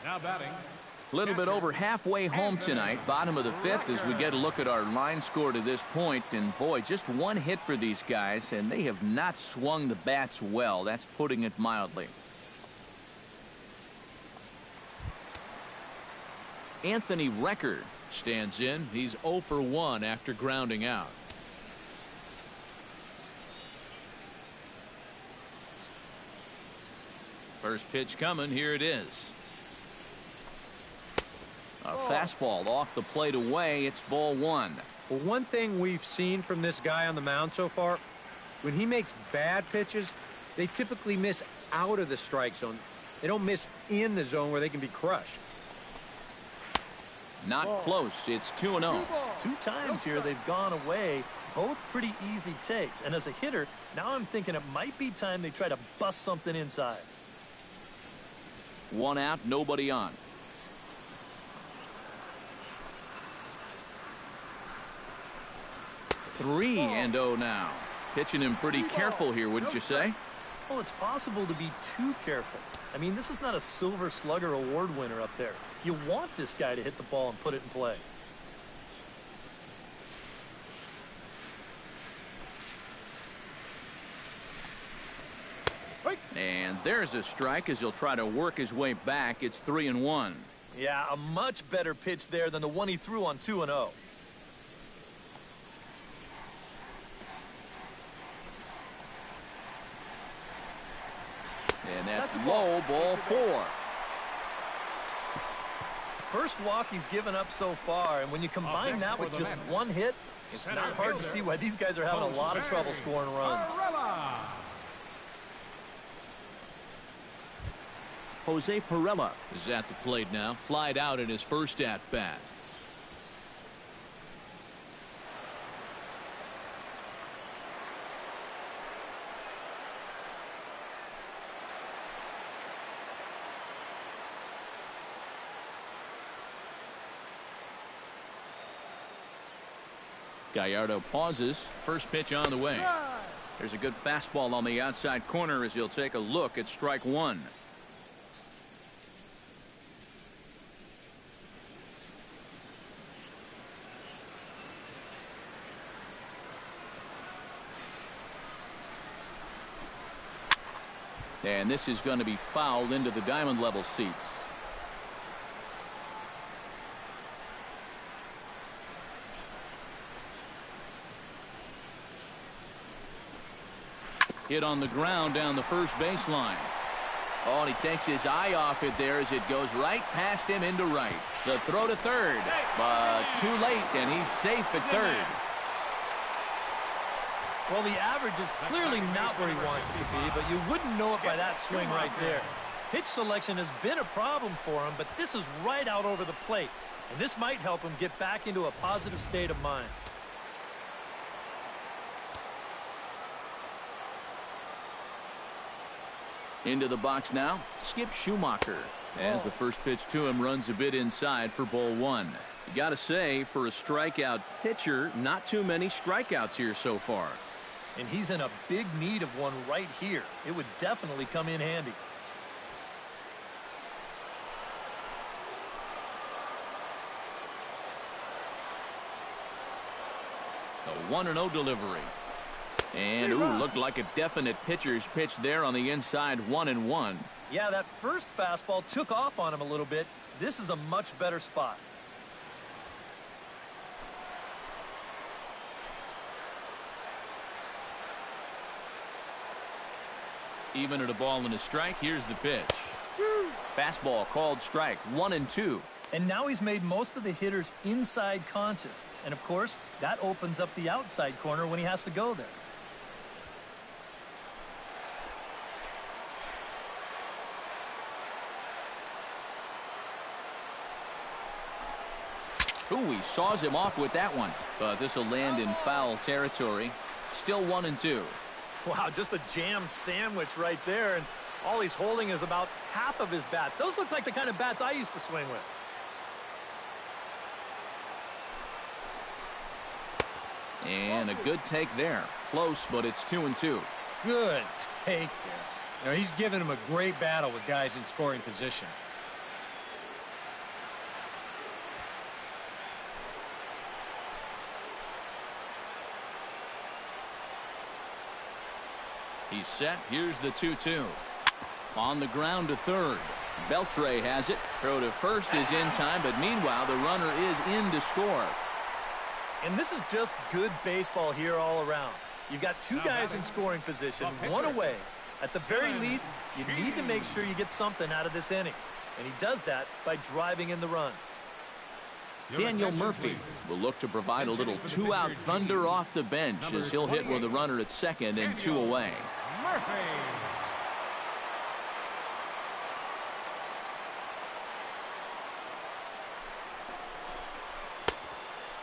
Now batting. A little bit over halfway home tonight. Bottom of the 5th as we get a look at our line score to this point. And boy, just 1 hit for these guys, and they have not swung the bats well. That's putting it mildly. Anthony Recker stands in. He's 0 for 1 after grounding out. First pitch coming. Here it is. A fastball off the plate away. It's ball 1. Well, one thing we've seen from this guy on the mound so far, when he makes bad pitches, they typically miss out of the strike zone. They don't miss in the zone where they can be crushed. Not close. It's 2-0. 2 times here they've gone away. Both pretty easy takes. And as a hitter, now I'm thinking it might be time they try to bust something inside. 1 out, nobody on. 3-0 now. Pitching him pretty careful here, wouldn't you say? Well, it's possible to be too careful. I mean, this is not a Silver Slugger award winner up there. You want this guy to hit the ball and put it in play. And there's a strike as he'll try to work his way back. It's 3-1. Yeah, a much better pitch there than the one he threw on 2-0. And that's low, ball 4. First walk he's given up so far, and when you combine that with just 1 hit, it's not hard to see why these guys are having a lot of trouble scoring runs. Jose Perella is at the plate now. Flied out in his first at-bat. Gallardo pauses. First pitch on the way. There's a good fastball on the outside corner as he'll take a look at strike 1. And this is going to be fouled into the diamond level seats. Hit on the ground down the first baseline. Oh, and he takes his eye off it there as it goes right past him into right. The throw to third, but too late, and he's safe at third. Well, the average is clearly not where he wants it to be, but you wouldn't know it by that swing right there. Pitch selection has been a problem for him, but this is right out over the plate, and this might help him get back into a positive state of mind. Into the box now, Skip Schumacher. As the first pitch to him runs a bit inside for ball one. You got to say, for a strikeout pitcher, not too many strikeouts here so far. And he's in a big need of one right here. It would definitely come in handy. A 1-0 delivery. And, looked like a definite pitcher's pitch there on the inside, 1-1. Yeah, that first fastball took off on him a little bit. This is a much better spot. Even at a ball and a strike, here's the pitch. Fastball called strike, 1-2. And now he's made most of the hitters inside conscious. And, of course, that opens up the outside corner when he has to go there. He saws him off with that one. But this will land in foul territory. Still 1-2. Wow, just a jam sandwich right there. And all he's holding is about half of his bat. Those look like the kind of bats I used to swing with. And a good take there. Close, but it's 2-2. Good take there. He's giving him a great battle with guys in scoring position. He's set. Here's the 2-2. On the ground to third. Beltre has it. Throw to first is in time, but meanwhile, the runner is in to score. And this is just good baseball here all around. You've got two guys in scoring position, one away. At the very least, you need to make sure you get something out of this inning. And he does that by driving in the run. Daniel Murphy will look to provide a little two-out thunder off the bench as he'll hit with a runner at second and two away.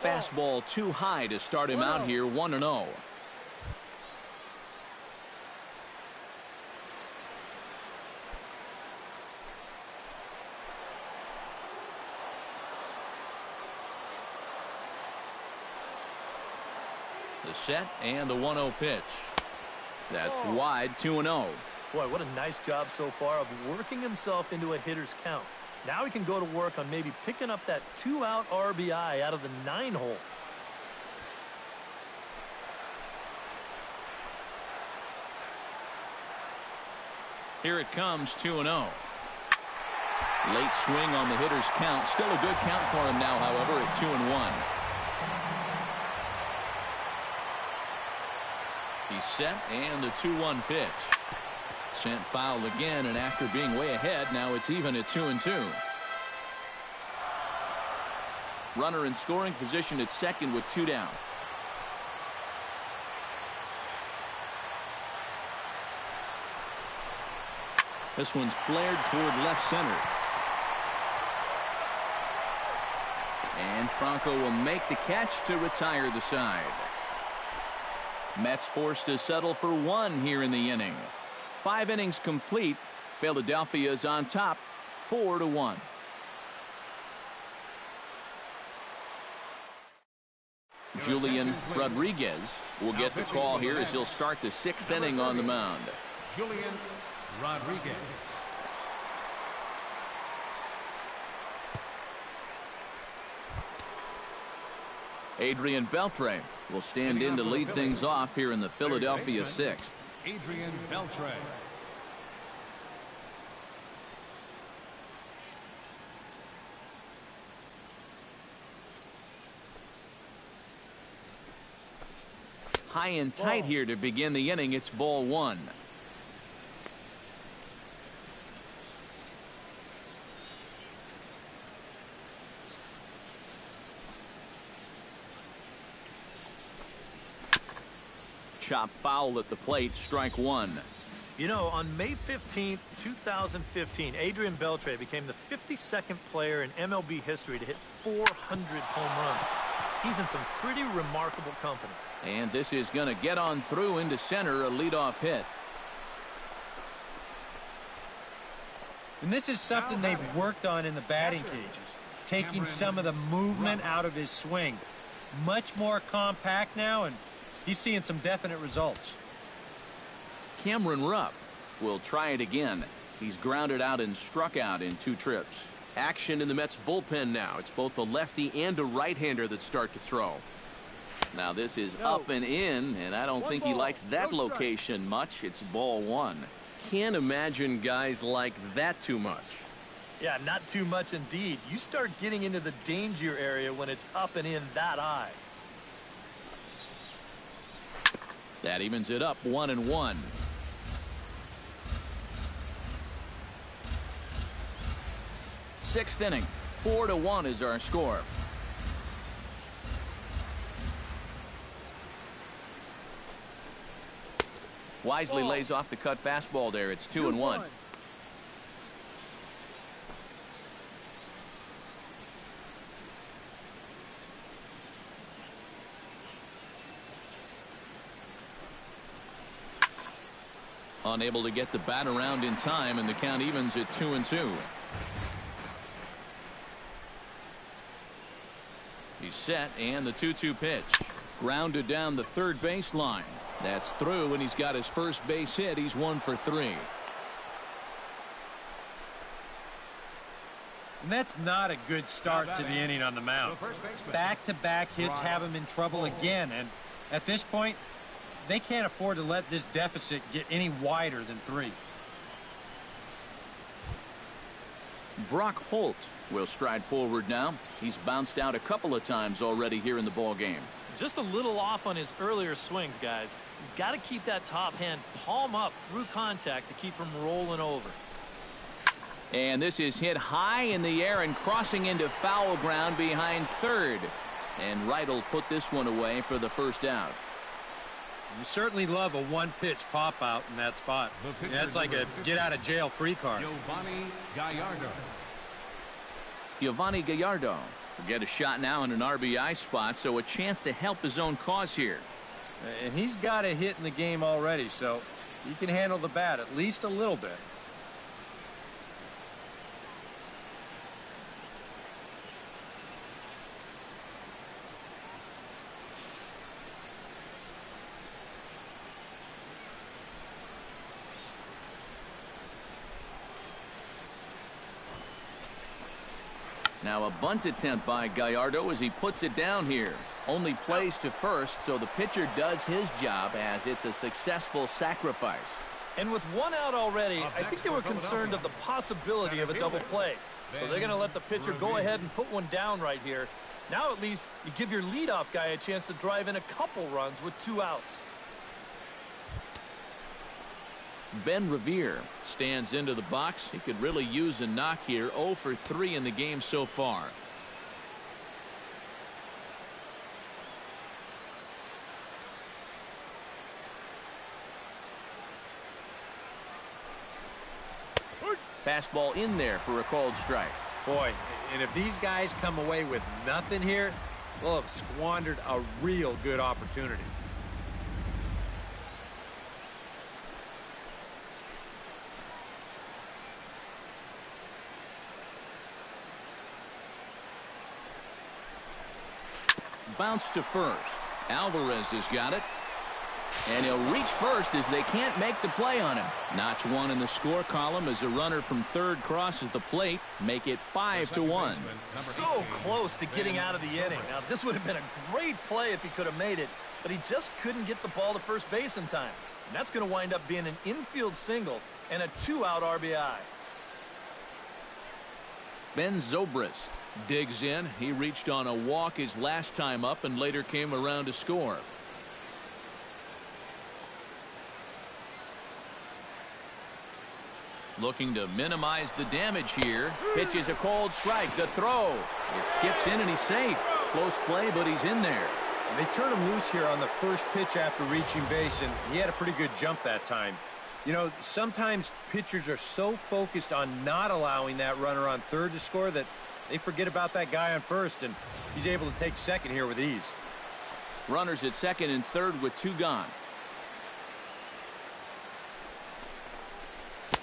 Fastball too high to start him out here, 1-0. The set and the 1-0 pitch. That's wide, 2-0. Boy, what a nice job so far of working himself into a hitter's count. Now he can go to work on maybe picking up that two-out RBI out of the 9-hole. Here it comes, 2-0. Late swing on the hitter's count. Still a good count for him now, however, at 2-1. He's set, and the 2-1 pitch. Sent foul again, and after being way ahead, now it's even at 2-2. Runner in scoring position at second with two down. This one's flared toward left center. And Franco will make the catch to retire the side. Mets forced to settle for one here in the inning. 5 innings complete. Philadelphia's on top, 4-1. Julian Rodriguez will get the call here as he'll start the 6th inning on the mound. Julian Rodriguez. Adrian Beltre will stand in to lead things off here in the Philadelphia 6th. Adrian Beltre. High and tight here to begin the inning. It's ball one. Chop foul at the plate, strike one. You know, on May 15th, 2015, Adrian Beltre became the 52nd player in MLB history to hit 400 home runs. He's in some pretty remarkable company. And this is going to get on through into center, a leadoff hit. And this is something they've worked on in the batting cages, taking some of the movement out of his swing. Much more compact now, and he's seeing some definite results. Cameron Rupp will try it again. He's grounded out and struck out in 2 trips. Action in the Mets bullpen now. It's both a lefty and a right-hander that start to throw. Now this is up and in, and I don't think he likes that location much. It's ball one. Can't imagine guys like that too much. Yeah, not too much indeed. You start getting into the danger area when it's up and in that high. That evens it up 1-1. Sixth inning, 4-1 is our score. Wisely lays off the cut fastball there. It's 2-1. Unable to get the bat around in time, and the count evens at 2-2. He's set, and the 2-2 pitch. Grounded down the third baseline. That's through, and he's got his first base hit. He's 1 for 3. And that's not a good start to the inning on the mound. Back-to-back hits have him in trouble again, and at this point, they can't afford to let this deficit get any wider than 3. Brock Holt will stride forward now. He's bounced out a couple of times already here in the ball game. Just a little off on his earlier swings, guys. You've got to keep that top hand palm up through contact to keep him rolling over. And this is hit high in the air and crossing into foul ground behind third. And Wright will put this one away for the first out. You certainly love a one-pitch pop-out in that spot. That's like a get-out-of-jail-free card. Giovanni Gallardo will get a shot now in an RBI spot, so a chance to help his own cause here. And he's got a hit in the game already, so he can handle the bat at least a little bit. Now a bunt attempt by Gallardo as he puts it down here. Only plays to first, so the pitcher does his job as it's a successful sacrifice. And with 1 out already, I think they were concerned of the possibility of a double play. So they're going to let the pitcher go ahead and put one down right here. Now at least you give your leadoff guy a chance to drive in a couple runs with 2 outs. Ben Revere stands into the box. He could really use a knock here. 0 for 3 in the game so far. Fastball in there for a called strike. Boy, and if these guys come away with nothing here, they'll have squandered a real good opportunity. Bounce to first. Alvarez has got it. And he'll reach first as they can't make the play on him. Notch 1 in the score column as a runner from third crosses the plate. Make it 5-1. So close to getting out of the inning. Now, this would have been a great play if he could have made it, but he just couldn't get the ball to first base in time. And that's going to wind up being an infield single and a 2-out RBI. Ben Zobrist digs in. He reached on a walk his last time up and later came around to score. Looking to minimize the damage here. Pitches a cold strike. The throw. It skips in and he's safe. Close play, but he's in there. They turned him loose here on the first pitch after reaching base, and he had a pretty good jump that time. You know, sometimes pitchers are so focused on not allowing that runner on third to score that they forget about that guy on first, and he's able to take second here with ease. Runners at second and third with 2 gone.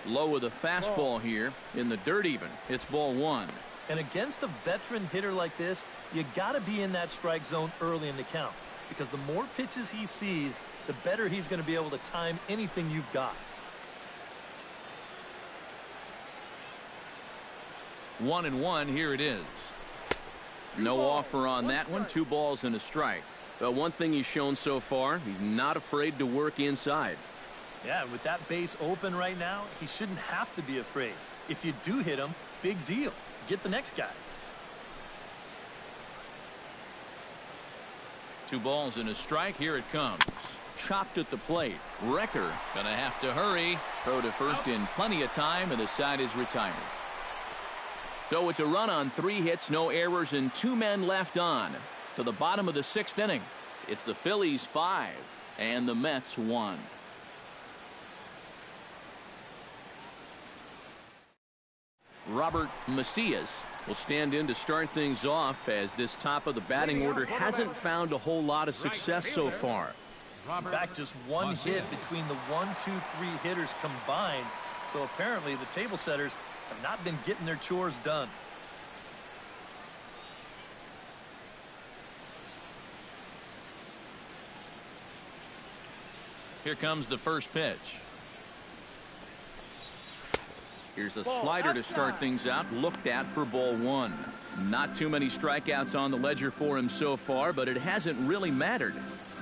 Low with a fastball here in the dirt even. It's ball 1. And against a veteran hitter like this, you got to be in that strike zone early in the count, because the more pitches he sees, the better he's going to be able to time anything you've got. 1-1, here it is. No offer on that one. 2 balls and a strike. But one thing he's shown so far, he's not afraid to work inside. Yeah, and with that base open right now, he shouldn't have to be afraid. If you do hit him, big deal. Get the next guy. 2 balls and a strike. Here it comes. Chopped at the plate. Wrecker gonna have to hurry. Throw to first in plenty of time, and the side is retired. So it's a run on 3 hits, no errors, and 2 men left on. To the bottom of the 6th inning. It's the Phillies 5 and the Mets 1. Robert Macias will stand in to start things off, as this top of the batting order hasn't found a whole lot of success so far. In fact, just 1 hit between the 1, 2, 3 hitters combined. So apparently the table setters have not been getting their chores done. Here comes the first pitch. Here's a slider to start things out, looked at for ball 1. Not too many strikeouts on the ledger for him so far, but it hasn't really mattered.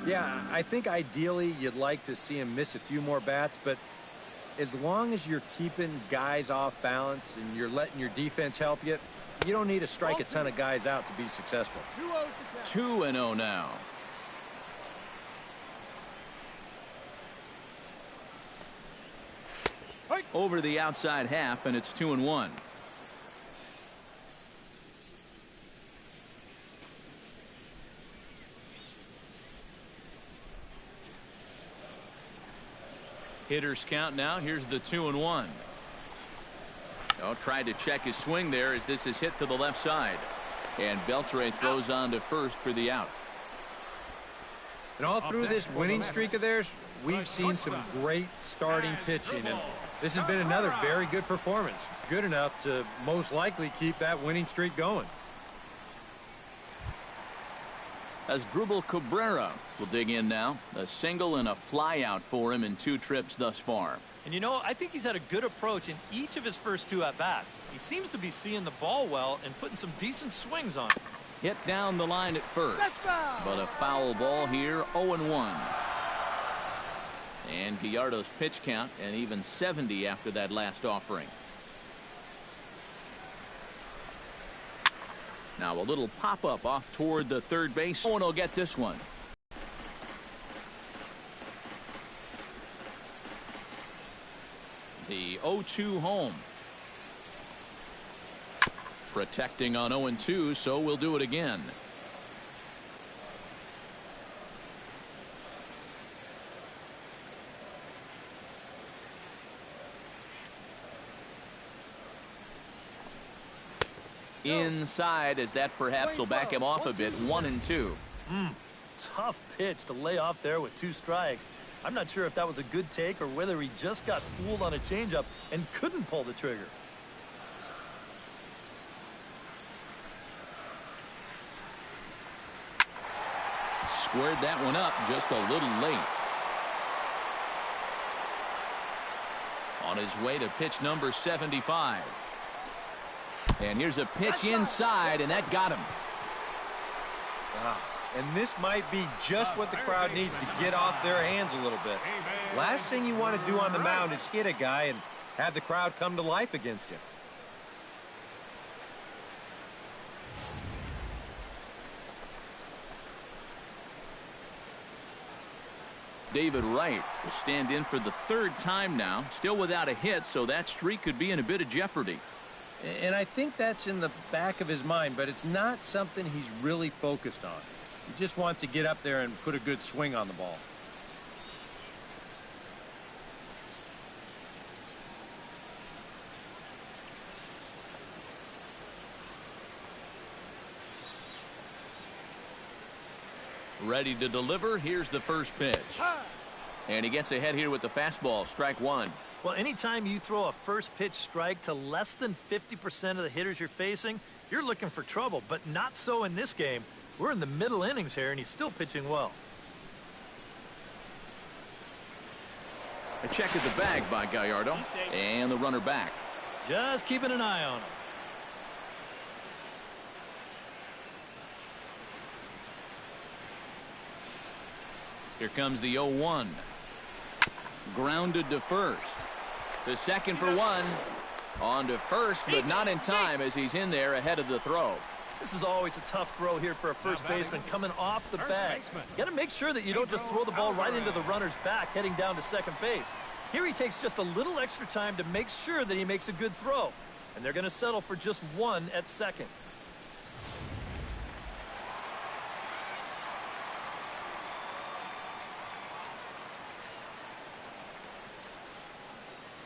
Yeah, I think ideally you'd like to see him miss a few more bats, but as long as you're keeping guys off balance and you're letting your defense help you, you don't need to strike a ton of guys out to be successful. 2-0 now. Over the outside half, and it's 2-1. Hitters count now. Here's the 2-1. Oh, tried to check his swing there as this is hit to the left side. And Beltre throws on to first for the out. And all through this winning streak of theirs, we've seen some great starting pitching, and this has been another very good performance. Good enough to most likely keep that winning streak going. As Drupal Cabrera will dig in now. A single and a fly out for him in 2 trips thus far. And you know, I think he's had a good approach in each of his first 2 at-bats. He seems to be seeing the ball well and putting some decent swings on it. Hit down the line at first. But a foul ball here, 0-1. And Gallardo's pitch count an even 70 after that last offering. Now a little pop-up off toward the third base. Owen will get this one. The 0-2 home. Protecting on 0-2, so we'll do it again. Inside, as that perhaps will back him off a bit. 1-2. Tough pitch to lay off there with 2 strikes. I'm not sure if that was a good take or whether he just got fooled on a changeup and couldn't pull the trigger. Squared that one up just a little late. On his way to pitch number 75. And here's a pitch inside, and that got him. And this might be just what the crowd needs to get off their hands a little bit. Last thing you want to do on the mound is hit a guy and have the crowd come to life against you. David Wright will stand in for the third time now, still without a hit, so that streak could be in a bit of jeopardy. And I think that's in the back of his mind, but it's not something he's really focused on. He just wants to get up there and put a good swing on the ball. Ready to deliver. Here's the first pitch. And he gets ahead here with the fastball. Strike one. Well, anytime you throw a first pitch strike to less than 50% of the hitters you're facing, you're looking for trouble, but not so in this game. We're in the middle innings here, and he's still pitching well. A check at the bag by Gallardo, and the runner back. Just keeping an eye on him. Here comes the 0-1. Grounded to first. The second for one. On to first, but not in time as he's in there ahead of the throw. This is always a tough throw here for a first baseman coming off the bag. You got to make sure that you don't just throw the ball right into the runner's back heading down to second base. Here he takes just a little extra time to make sure that he makes a good throw. And they're going to settle for just one at second.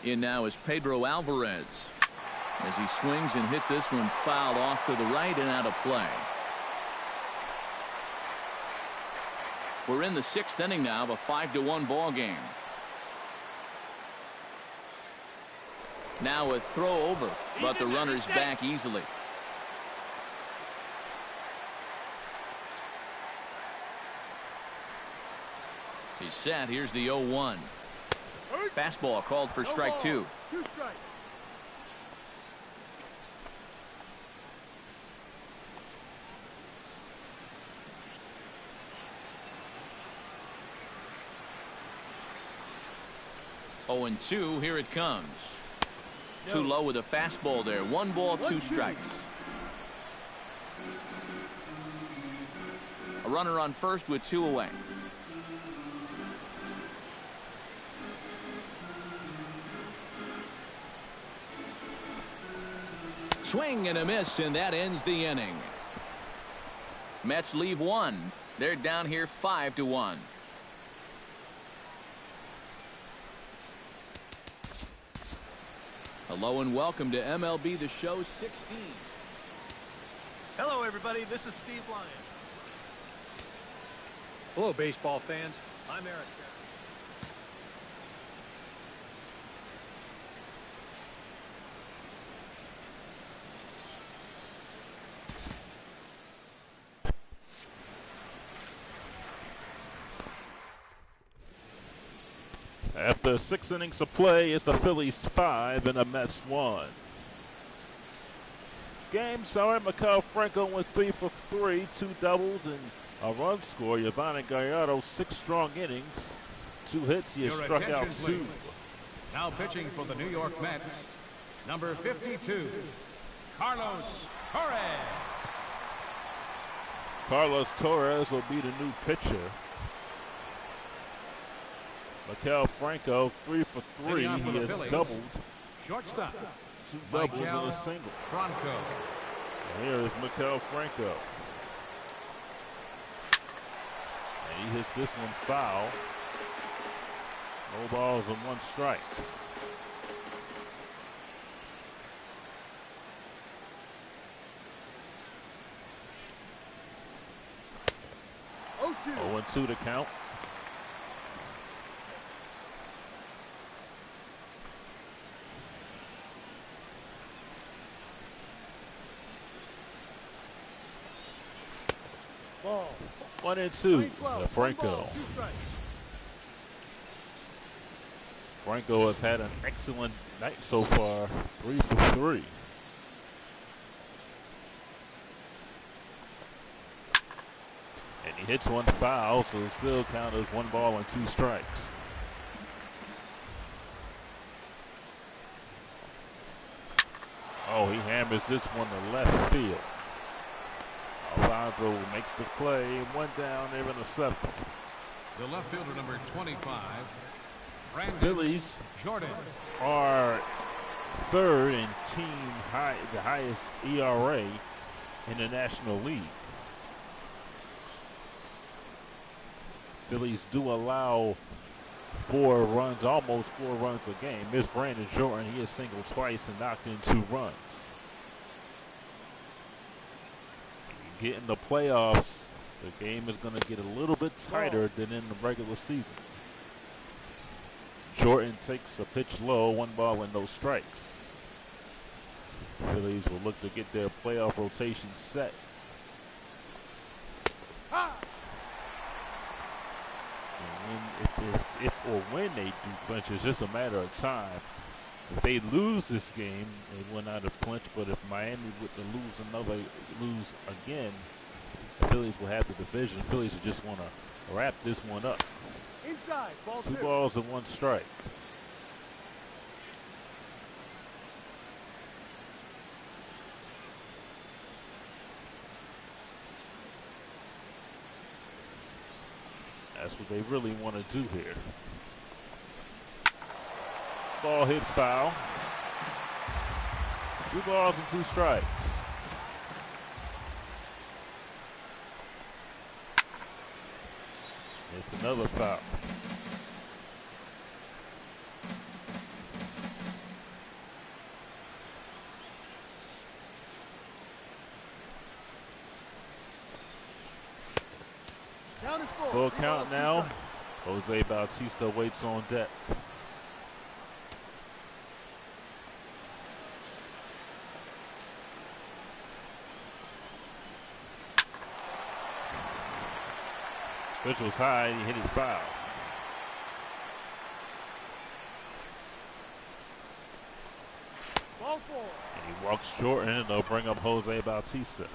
In now is Pedro Alvarez as he swings and hits this one foul off to the right and out of play. We're in the sixth inning now of a 5-1 ball game. Now a throw over, but the runner's back easily. He's set. Here's the 0-1. Fastball called for strike two. 2 strikes. Oh, and 2. Here it comes. Too low with a fastball there. 1 ball, 2 strikes. A runner on first with 2 away. Swing and a miss, and that ends the inning. Mets leave 1. They're down here 5-1. Hello and welcome to MLB The Show 16. Hello, everybody. This is Steve Lyon. Hello, baseball fans. I'm Eric. After 6 innings of play, it's the Phillies 5 and the Mets 1. Game started. Maikel Franco went 3 for 3, 2 doubles and a run score. Yovani Gallardo, 6 strong innings, 2 hits. He has Your struck out attention, 2. please. Now pitching for the New York Mets, number 52, Carlos Torres. Carlos Torres will be the new pitcher. Maikel Franco, 3 for 3. He has Phillies, doubled. Shortstop, 2 doubles and Maikel a single. Franco. And here is Maikel Franco. And he hits this one foul. No balls and 1 strike. Oh, 2. 0-2 to count. Ball. 1-2. 12. Franco. 1 ball, 2 strikes. Franco has had an excellent night so far. 3 for 3. And he hits 1 foul, so it still counts as 1 ball and 2 strikes. Oh, he hammers this one to left field. Alonso makes the play. 1 down there in the 7th. The left fielder, number 25, Brandon Phillies Jordan. are third in the highest ERA in the National League. Phillies do allow almost four runs a game. Miss Brandon Jordan, he has singled twice and knocked in 2 runs. Get in the playoffs, the game is going to get a little bit tighter than in the regular season. Jordan takes a pitch low, 1 ball and no strikes. Phillies will look to get their playoff rotation set. And if or when they do clinch, it's just a matter of time. If they lose this game, they will not have clinched. But if Miami would to lose again, the Phillies will have the division. The Phillies will just want to wrap this one up. Inside, ball 2 2. balls and 1 strike. That's what they really want to do here. Ball hit foul. 2 balls and 2 strikes. It's another foul. Count is full. Full 3 count balls, 2 now. strikes. Jose Bautista waits on deck. Pitch was high and he hit it foul. Ball 4. And he walks short and they'll bring up Jose Bautista.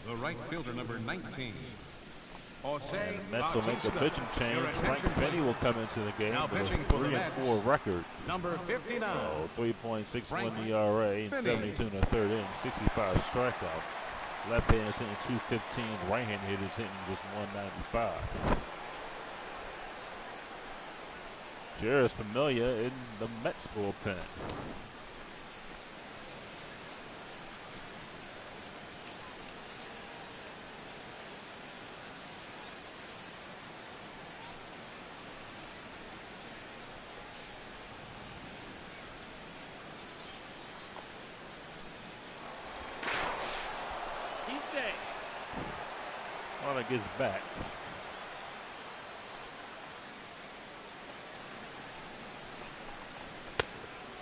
The right fielder, number 19, Jose And the Mets will make the Bautista. pitching change. Your Frank attention, Finney will please. come into the game Now with a pitching for the 3-4 Mets. record. Number 59. 3.61 Frank ERA in Finney. 72 in the 3rd inning, 65 strikeouts. Left hand is hitting 215, right hand hitter is hitting just 195. Jairus Familia in the Mets bullpen. Runner gets back.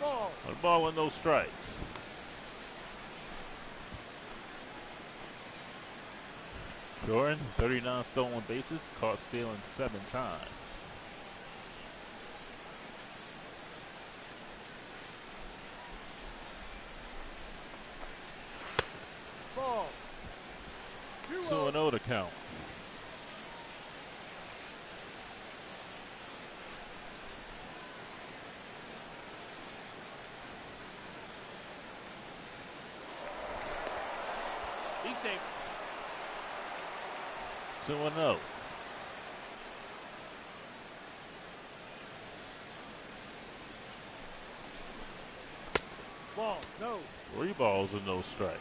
Ball. A ball with no strikes. Jordan, 39 stolen bases, caught stealing 7 times. Ball. 2-0 to count. He's safe. 2-0. Ball. No. 3 balls and no strikes.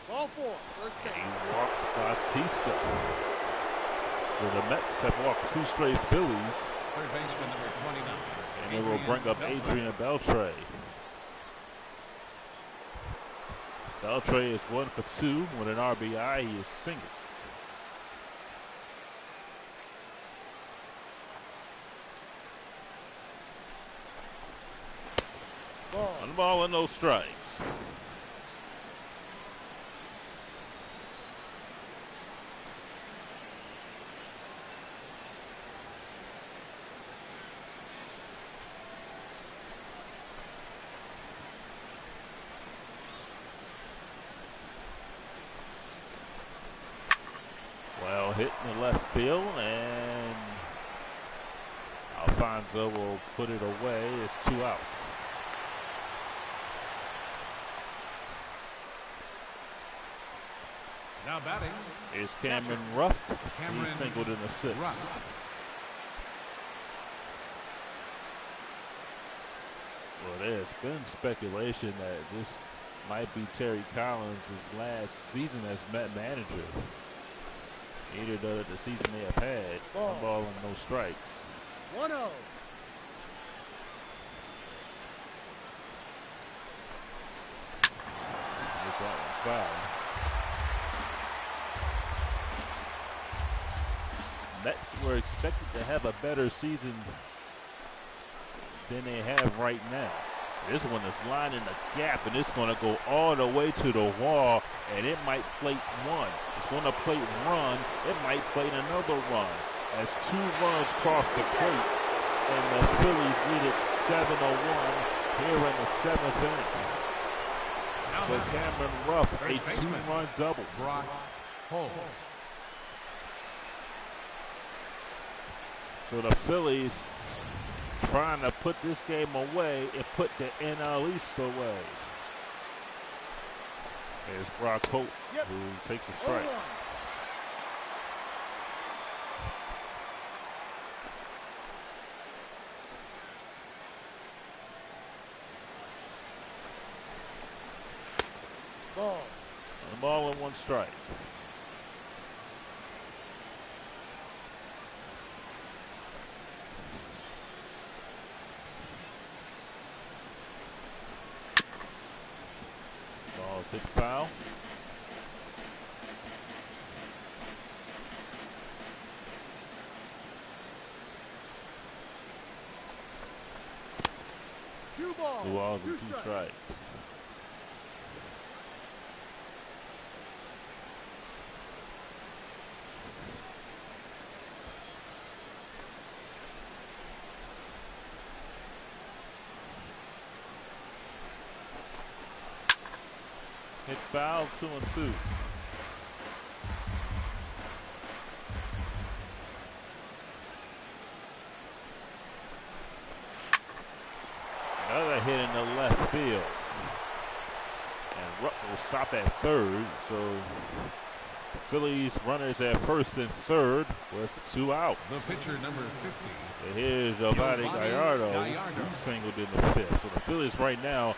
Ball 4. First pitch. He walks Bautista. So the Mets have walked 2 straight Phillies, Third baseman, number 29. and they will bring up Adrian Beltre. Beltre is 1 for 2 with an RBI. He is single. Ball. 1 ball and no strikes. Well hit in the left field, and Alfonso will put it away. It's 2 outs. Now batting. Here's Cameron Ruff. Cameron He singled in the 6th. Ruff. Well, there's been speculation that this might be Terry Collins' last season as Met manager. Either the season they have had, one ball and no strikes. 1-0. Get that one foul. Mets were expected to have a better season than they have right now. This one is lining the gap, and it's going to go all the way to the wall, and it might plate one. It's going to plate run. It might plate another run as 2 runs cross the plate, and the Phillies lead it 7-1 here in the 7th inning. So Cameron Ruff, a 2-run double. Brock Holt. So the Phillies trying to put this game away and put the NL East away. There's Brock Holt, who takes a strike. 0-1. Ball. A ball and 1 strike. Ball's hit foul. Two balls. 2 balls and 2 strikes. strikes. Hit foul, 2-2. Another hit in the left field. And Rupp will stop at third. So Phillies runners at first and third with 2 outs. The pitcher, number 50. And here's Giovanni Gallardo, Gallardo. who singled in the 5th. So the Phillies right now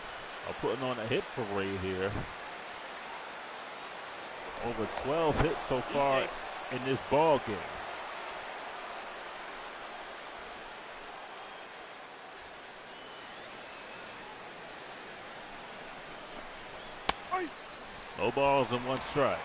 are putting on a hit parade here. Over 12 hits so far in this ball game. No balls and 1 strike.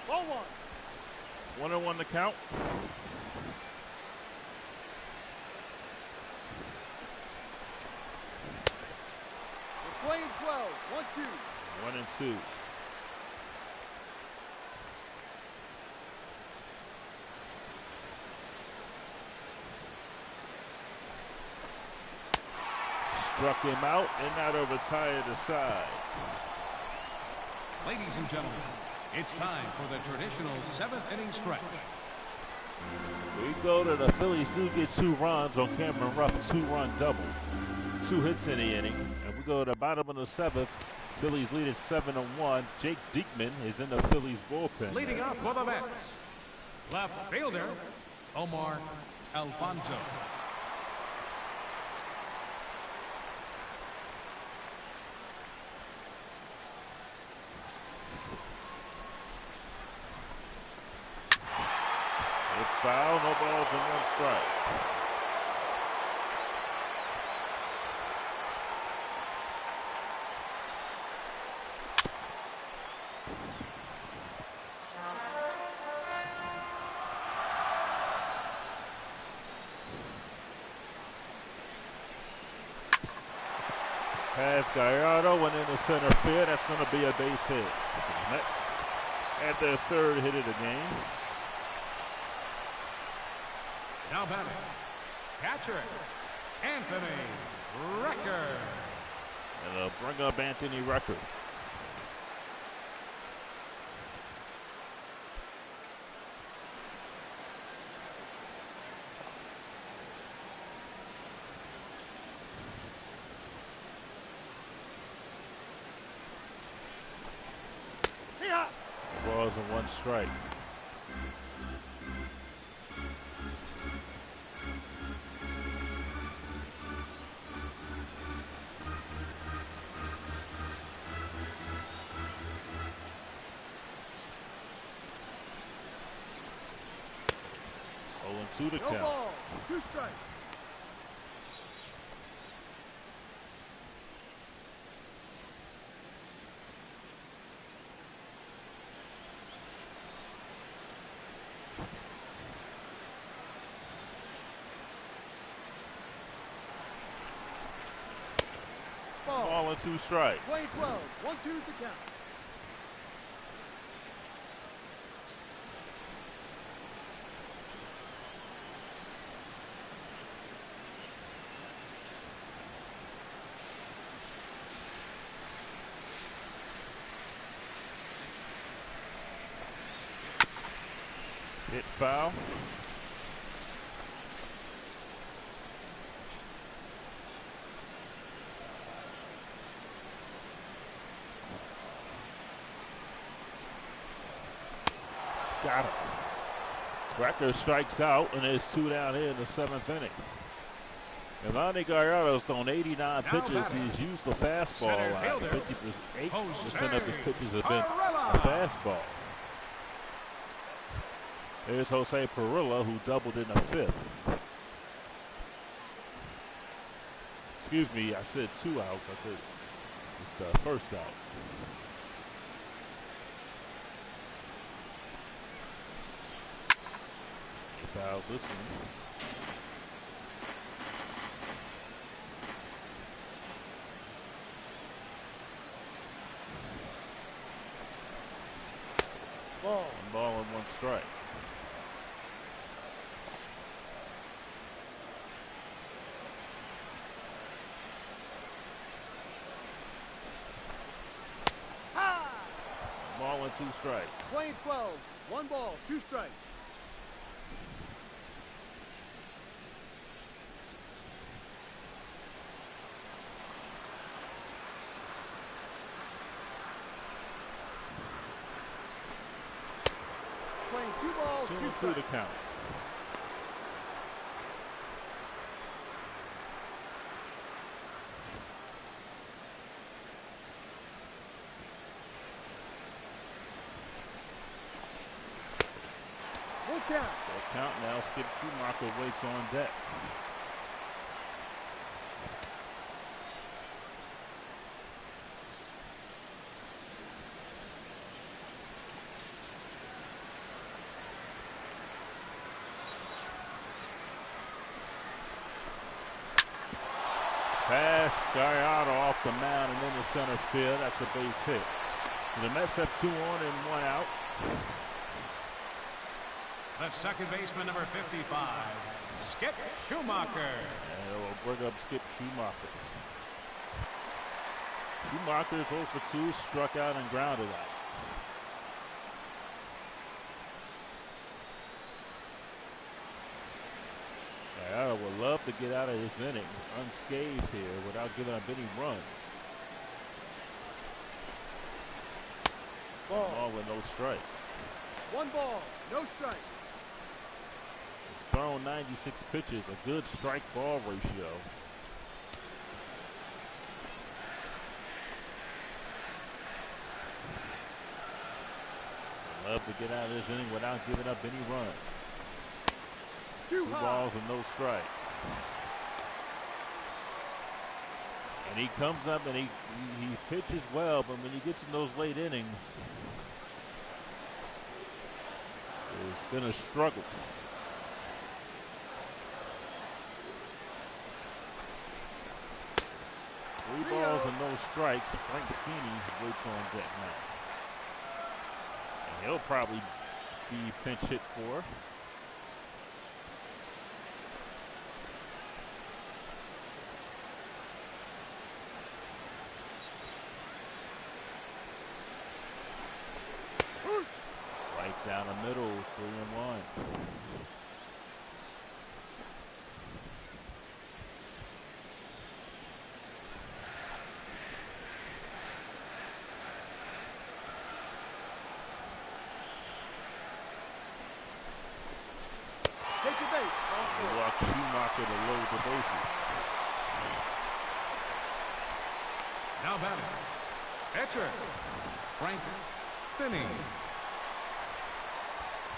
Ball 1. 1-1 to count. We're playing 12. 1-2. 1-2. Struck him out, and now to retire the side. Ladies and gentlemen, it's time for the traditional 7th inning stretch. We go to the Phillies do get 2 runs on Cameron Ruff, 2-run double. 2 hits in the inning. And we go to the bottom of the 7th. Phillies lead it 7-1. Jake Diekman is in the Phillies bullpen. Leading up for the Mets, left fielder, Omar Alfonso. It's foul, no balls and 1 strike. Pass Gallardo went into center field. That's going to be a base hit. The Mets at their 3rd hit of the game. Now batting, Catcher, Anthony Recker. And they'll bring up Anthony Recker. Balls and 1 strike. Oh, and 2 to count. No ball. 2 strikes. Ball and 2 strikes. Play 12. 1-2 to count. Hit foul. Got him. Recker strikes out, and there's 2 down here in the 7th inning. Yvonne Gallardo's thrown 89 pitches. He's used the fastball a lot. 58% of his pitches have been a fastball. There's Jose Perilla, who doubled in the 5th. Excuse me, I said 2 outs. I said it's the first out. He fouls this one. Ball. 1 ball and 1 strike. Ball and 2 strikes. Playing 12. 1 ball, 2 strikes. Playing 2 balls, 2 2 and 2 strikes. to count. Full count. Full count now. Skip Schumacher waits on deck. Pass, Gallardo off the mound and into center field. That's a base hit. So the Mets have 2 on and 1 out. The second baseman, number 55, Skip Schumacher. And we'll bring up Skip Schumacher. Schumacher is 0 for 2, struck out and grounded out. Gallardo would love to get out of this inning unscathed here without giving up any runs. Ball with no strikes. 1 ball, no strikes. It's thrown 96 pitches, a good strike ball ratio. Love to get out of this inning without giving up any runs. 2 balls and no strikes. And he comes up and he pitches well, but when he gets in those late innings, it's been a struggle. Three balls and no strikes. Frank Feeney waits on deck now. And he'll probably be pinch hit for. Down the middle, 3-1. Take your base. Walk Schumacher to load the bases. Now batting. Pitcher. Frank Finney.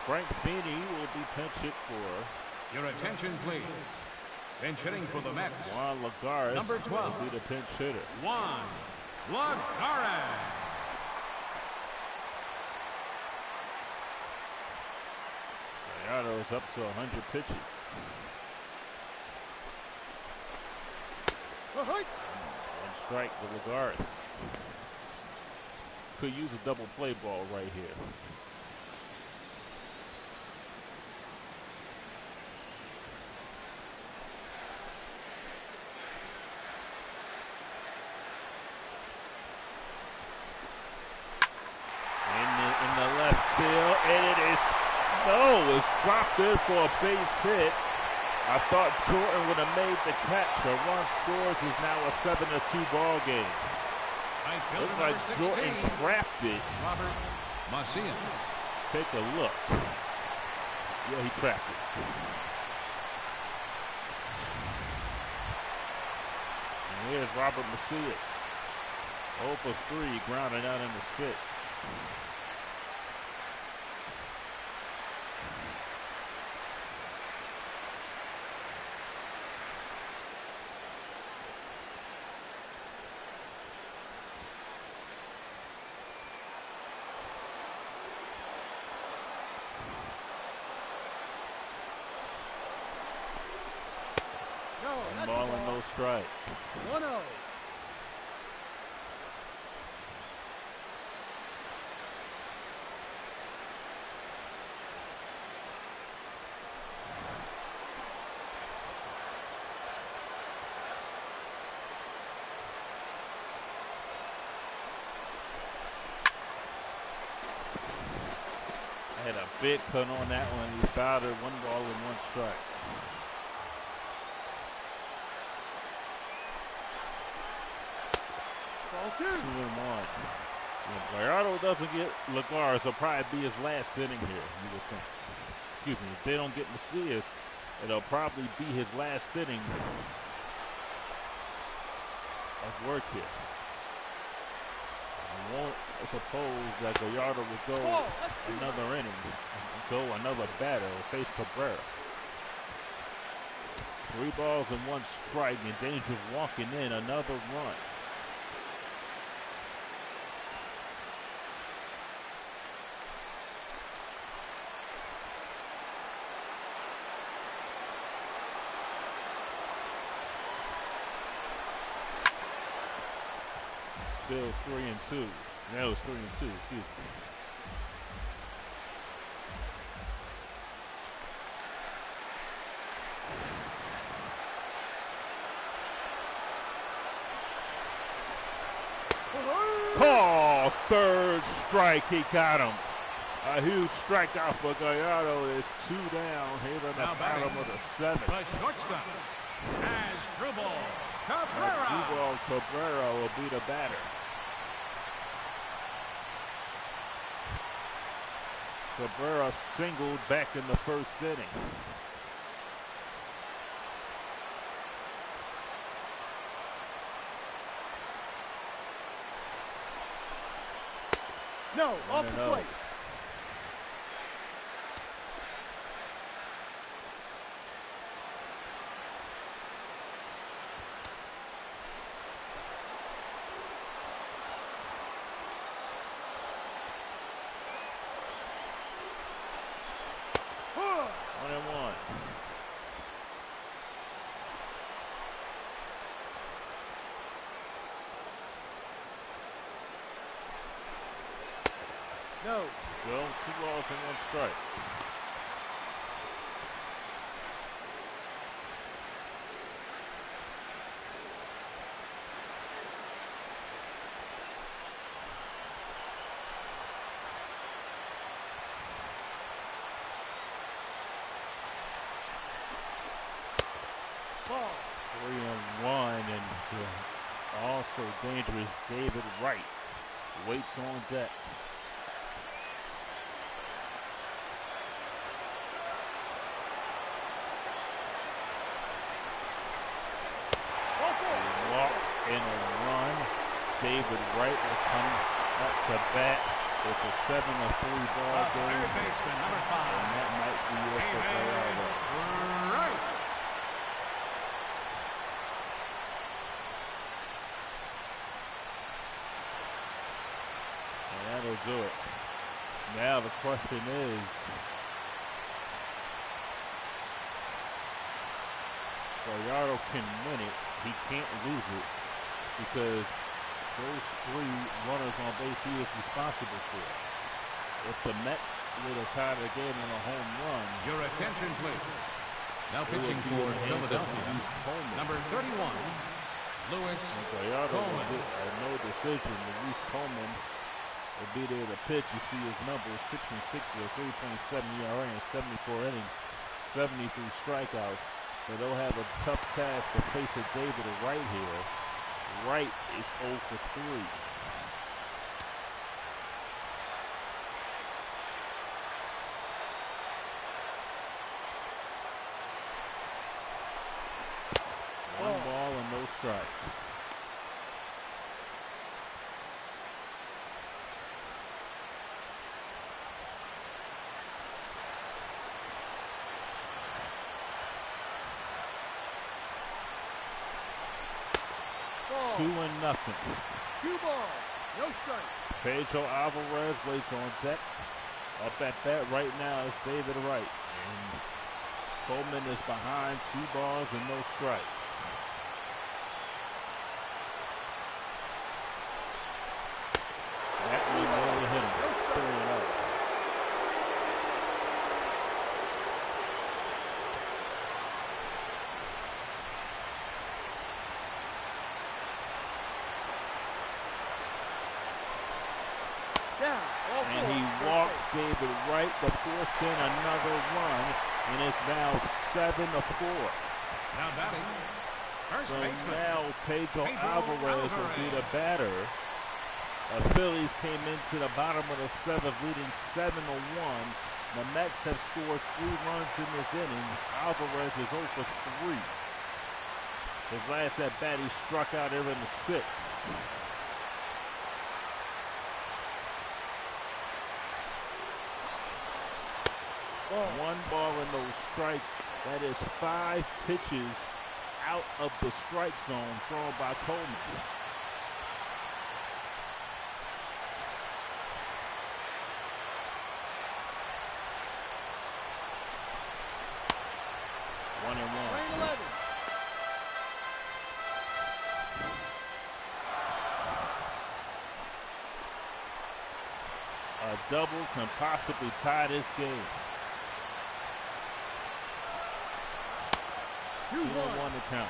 Frank Finney will be pinch hit for. Your attention, please. Pinch hitting for the Mets. Juan Lagares Number 12. will be the pinch hitter. Juan Lagares. Gallardo is up to 100 pitches. One strike with Lagares. Could use a double play ball right here. In the left field, and it is it's dropped in for a base hit. I thought Jordan would have made the catch. A run scores is now a 7-2 ball game. Looks like Jordan trapped it. Robert Macias. Take a look. Yeah, he trapped it. And here's Robert Macias. 0 for 3, grounded out into 6. That's Ball a and ball. no strikes. 1-0. I had a big put on that one. He fouled it. 1 ball and 1 strike. Ball 2. 2-1. If Gallardo doesn't get Lagares, it'll probably be his last inning here, you would think. Excuse me. If they don't get Macias, it'll probably be his last inning of work here. I won't suppose that Gallardo will go another inning, go another batter, or face Cabrera. 3 balls and 1 strike, in danger of walking in another run. Still 3-2. No, it's 3-2, excuse me. Call, 3rd strike, he got him. A huge strikeout for Gallardo. Is 2 down here in the bottom of the 7th. The shortstop has Drubal Cabrera. Drubal Cabrera will be the batter. Cabrera singled back in the 1st inning. No, off the 1-0. plate. Huh. 1-1. No. Go 2 balls and 1 strike. 3-1, and also dangerous David Wright waits on deck. Walks in a run. David Wright will come up to bat. It's a 7-3 ball game. Third baseman, number 5. And that might be it for Gallardo. Right. And that'll do it. Now the question is, Gallardo can win it. He can't lose it because those 3 runners on base he is responsible for. If the Mets would have tied the game in a home run, Your attention, please. Now it would pitching be for in the hands of Philadelphia, Luis Coleman. number 31, Luis And Gallardo Coleman. will get no decision. Luis Coleman will be there to pitch. You see his numbers: 6-6 with a 3.7 ERA and 74 innings, 73 strikeouts. But they'll have a tough task to face a David Wright here. Wright is 0 for 3. One ball and no strikes. Ball. 2-0. 2 balls. No strike. Pedro Alvarez waits on deck. Up at bat right now is David Wright. And Coleman is behind, 2 balls and no strikes. That one really hit him. 3-0. Down. All And 4. he walks David Wright to force in another run, and it's now 7-4. Now batting, first So baseman. now Pedro Pedro Alvarez will be the batter. The Phillies came into the bottom of the 7th leading 7-1. The Mets have scored 3 runs in this inning. Alvarez is 0 for 3. His last at bat, he struck out there in the 6th. Ball. 1 ball and no strikes. That is 5 pitches out of the strike zone thrown by Coleman. Lane 11. A double can possibly tie this game. 2-1. 2-1 to count.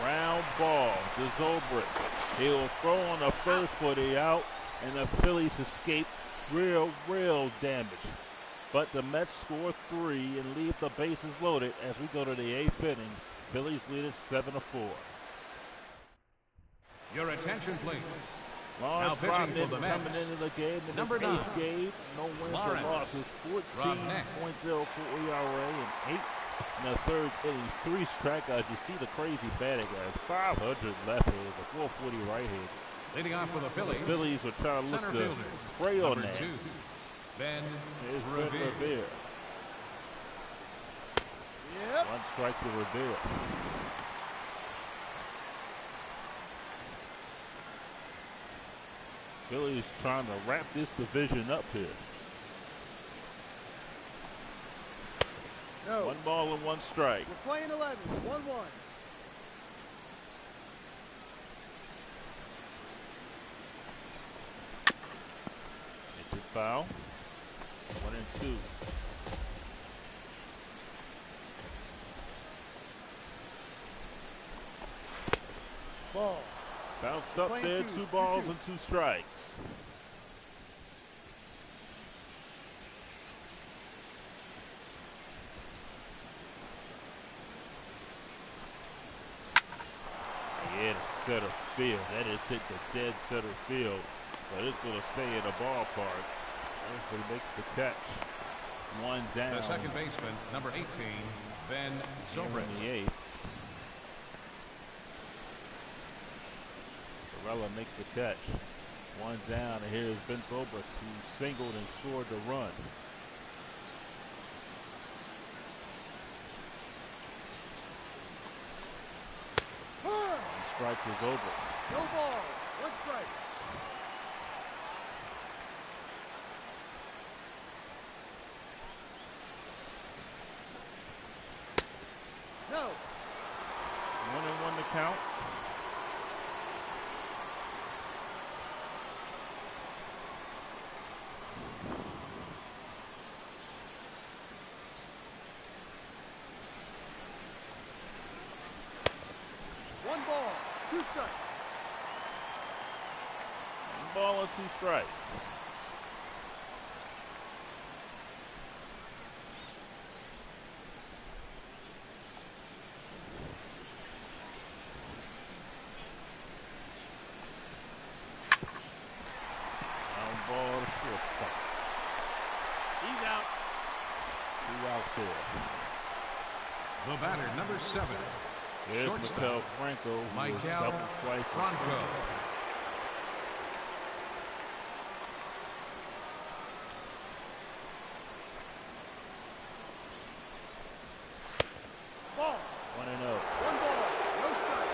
Ground ball to Zobrist. He'll throw on the first for the out, and the Phillies escape real damage. But the Mets score 3 and leave the bases loaded as we go to the 8th inning. Phillies lead it 7-4. Your attention, please. Lawrence pitching for Rodman the Mets, coming into the game in number his 8th 9, game. No wins or Lawrence losses. 14.04 Rodman. ERA and 8 in the 3rd innings. 3 strikeouts. You see the crazy batting guys. 500 left-handers, a 440 right-handers. Leading off for the Phillies. The Phillies were trying to look Center to fielder, prey on number that. 2, Ben Here's Ben Revere. Revere. Yep. 1 strike to Revere. Phillies trying to wrap this division up here. No. 1 ball and 1 strike. We're playing 11. 1-1. It's a foul. 1-2. Ball. Bounced up Playing there, 2 balls and 2 strikes. Yeah, the center field. That is hit the dead center field, but it's going to stay in the ballpark. Actually makes the catch. 1 down. The second baseman, number 18, Ben Zobrist. In the 8th. Varela makes the catch. 1 down, and here's Ben Zobrist, who singled and scored the run. Strike to Zobrist. No ball. 1 strike. No. 1-1 to count. One ball. 2 strikes. 1 ball and 2 strikes. Ball to shortstop. He's out. 2 outs here. The batter, number 7. There's Shortstop. Maikel Franco, who was Maikel doubled twice. Franco. Ball. 1-0. 1 ball. No strike.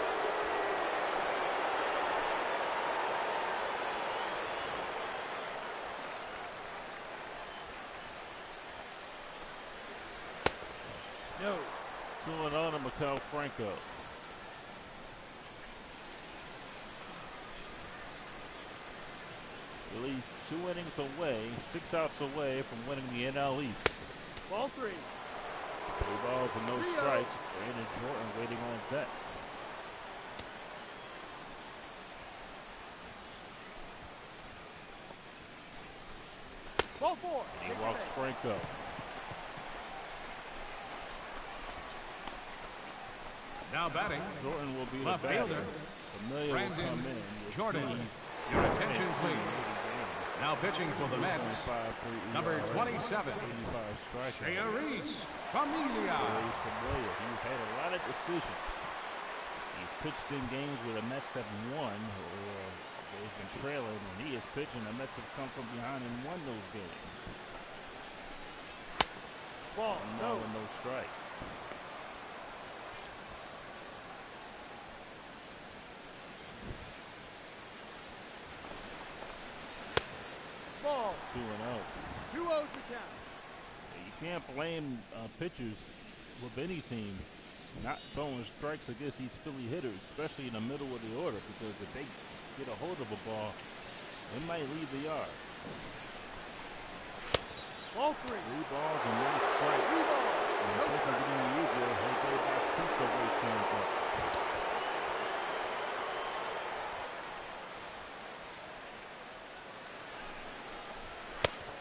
No. 2-0 to Maikel Franco. Phillies 2 innings away, 6 outs away from winning the NL East. Ball 3. 3 balls and no 3-0. strikes. Brandon Jordan waiting on deck. Ball 4. He Take walks the base. Franco. Now batting, Jordan will be the left batter. fielder, Familia will Brandon come in. You'll Jordan. see Your attention, please. Now pitching for the Mets, 5.3 number ERA, 27, 85 strikeouts. Shayariz Familia. Familia. He's had a lot of decisions. He's pitched in games where the Mets have won, or they've been trailing, and he is pitching. The Mets have come from behind and won those games. Ball. No, No. no strikes. Ball. 2-0. 2-0 to count. You can't blame pitchers with any team not throwing strikes against these Philly hitters, especially in the middle of the order, because if they get a hold of a ball, they might leave the yard. Ball 3. 3 balls and no strikes. 3 balls. And No it doesn't strikes. get any easier. Jose Bautista waits on deck.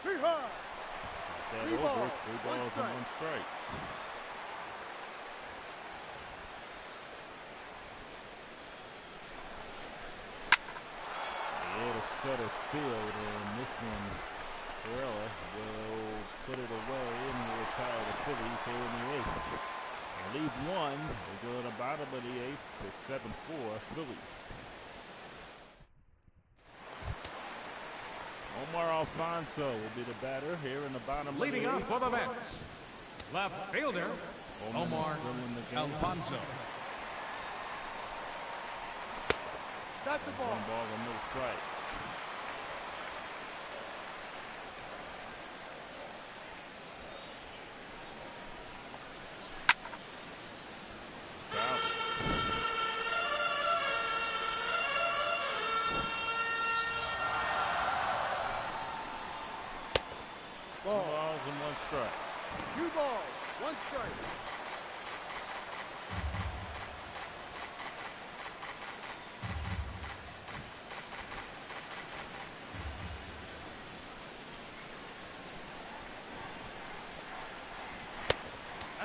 Three hard. That 3 over, balls. 3 1 balls strike. and 1 strike. Yeah, to center field, and this one, Varela will put it away and will retire the Phillies here in the 8th. And leave 1. They go to the bottom of the 8th to 7-4 Phillies. Omar Alfonso will be the batter here in the bottom Leading of the up 8th. for the Mets, left fielder, Omar still in the game. Alfonso. That's a ball. 1 ball and no strikes. Foul. Ball. 2 balls and 1 strike. 2 balls. 1 strike.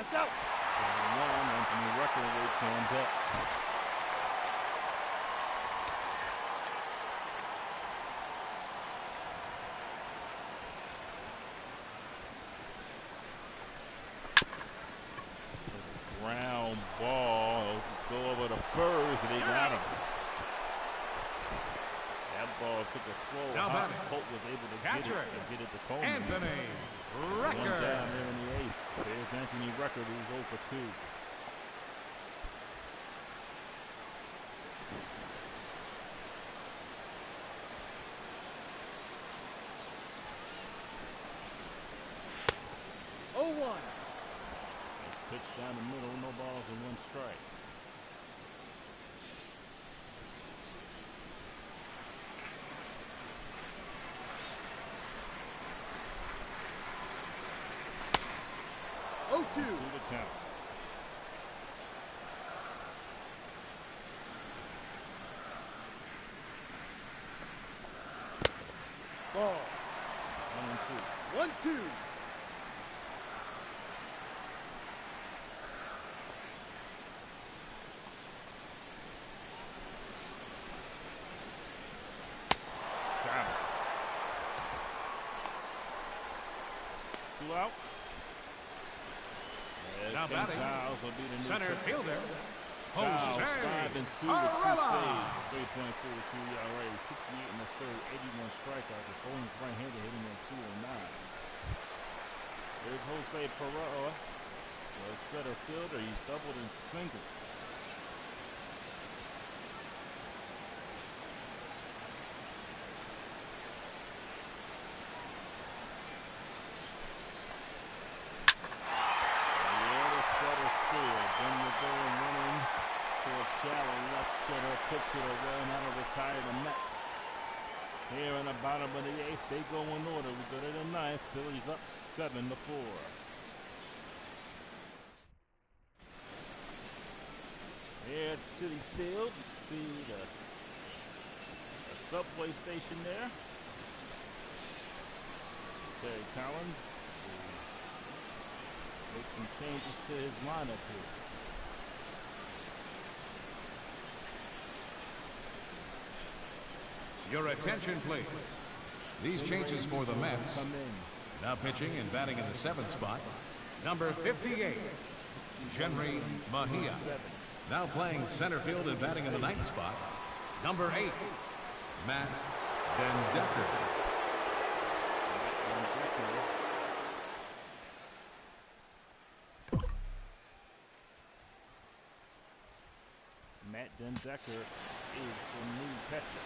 That's out. Anthony Rucker waits on deck. Ground ball. Go over the Furs, and they got him. That ball took a slow hop. Holt was able to get it to Coleman. Anthony One Rucker. down there in the eighth. There's Anthony Rucker, who's 0 for 2. Pitch down the middle, no balls and 1 strike. Oh, 2. See the count. Ball. 1 and 2. 1-2. Got it. 2 out. Now batting, will be the new center pitcher. fielder, Giles, Jose 5 and 2 with 2 Arella. saves. 3.42 ERA, 68 in the third, 81 strikeouts. The bowling right-hander hitting at 209. There's Jose Perella. Well, center fielder, he's doubled and singled. Puts it away and that'll retire the Mets. Here in the bottom of the 8th, they go in order. We go to the 9th. Phillies up 7-4. Here at Citi Field, you see the subway station there. Terry Collins will make some changes to his lineup here. Your attention, please. These changes for the Mets. Now pitching and batting in the 7th spot, number 58, Henry Mejia. Now playing center field and batting in the 9th spot, number 8, Matt Dendecker. Matt Dendecker is the new pitcher.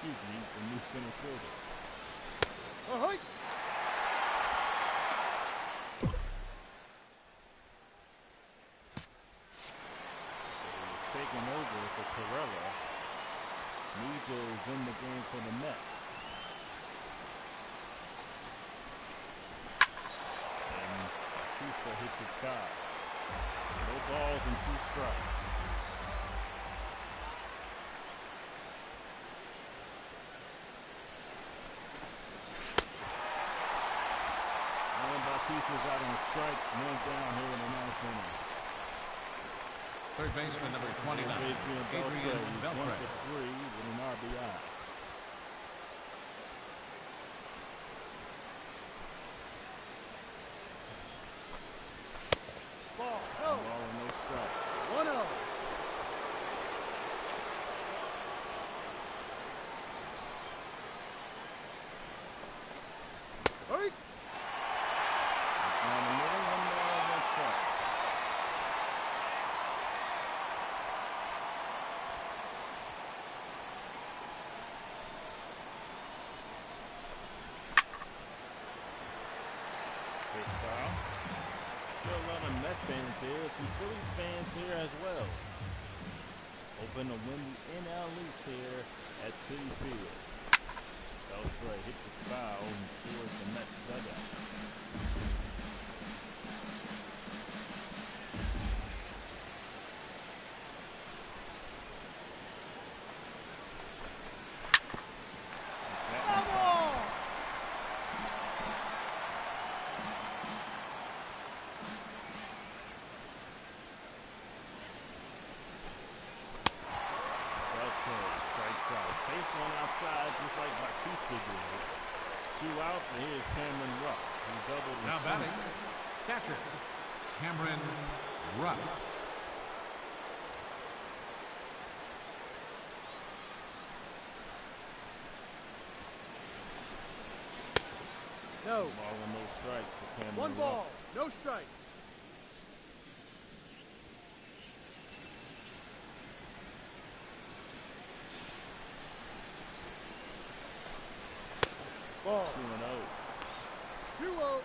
Excuse me, the new center fielder. Ahoy! He's taking over for Perella. Nijo is in the game for the Mets. And Batista hits it foul. No balls and 2 strikes. Batista's out on the strikes, 1 down here in the 9th inning. Third baseman number 29, Adrian Beltre. 1 Beltre. for 3 with an RBI. Ball. Ball and no strikes. 1-0. Hurry! Down the middle, 1 ball, 1 strike. Pitch foul. Still a lot of Met fans here. Some Phillies fans here as well. Hoping to win the NL East here at Citi Field. Beltre hits a foul towards the Mets dugout. And here's Cameron Rupp. He doubled Now batting, catcher, Cameron Rupp. No. Ball and no strikes for Cameron One Rupp. ball, no strike. Ball. 2-0. 2-0.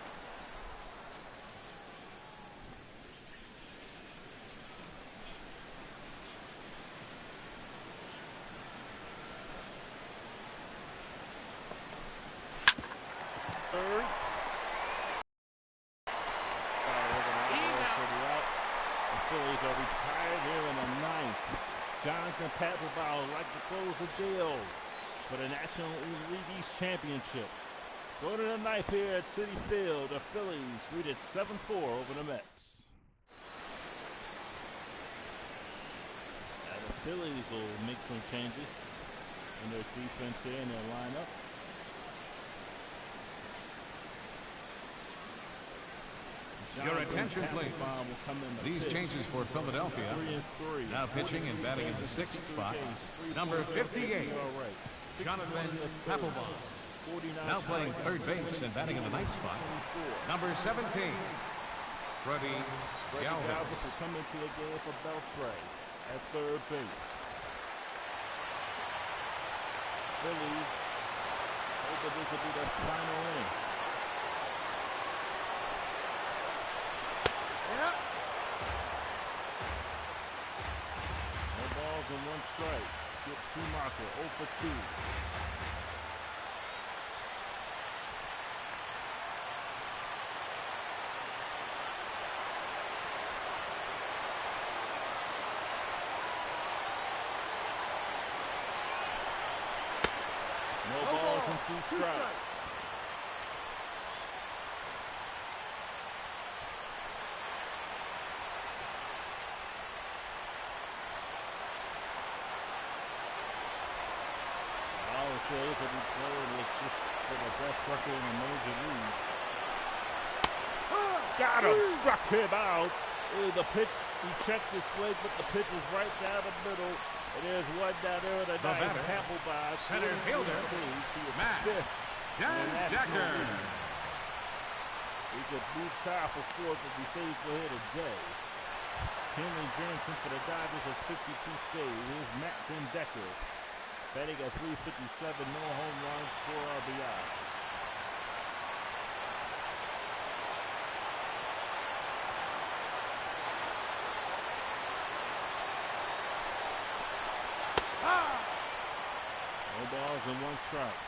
Third. The Phillies are retired here in the ninth. Jonathan Papelbon would like to close the deal for the National League East Championship. Going to the ninth here at Citi Field. The Phillies lead at 7-4 over the Mets. The Phillies will make some changes in their defense here in their lineup. Your attention, please. These changes for Philadelphia. 3-3. Now pitching and batting in the sixth spot, number 58, Jonathan Papelbon. Now playing third base and batting in the ninth spot, number 17, Freddie Galvis. Will come into the game for Beltre at third base. Phillies hope that this will be their final inning. Yeah. No balls and one strike. Skip Schumacher, 0 for 2. No balls and 2 strikes. Phillies will be playing with just for the best record in the major leagues. Got him! Struck him out. The pitch, he checked his swing, but the pitch was right down the middle. And there's one down there in the ninth. Papelbon, center fielder, Matt Decker. He could move tie for fourth if he saves for here today. Henry Jansen for the Dodgers has 52 stays. Here's Matt Decker. Batting at 357, no home runs, 4 RBI. No balls and 1 strike.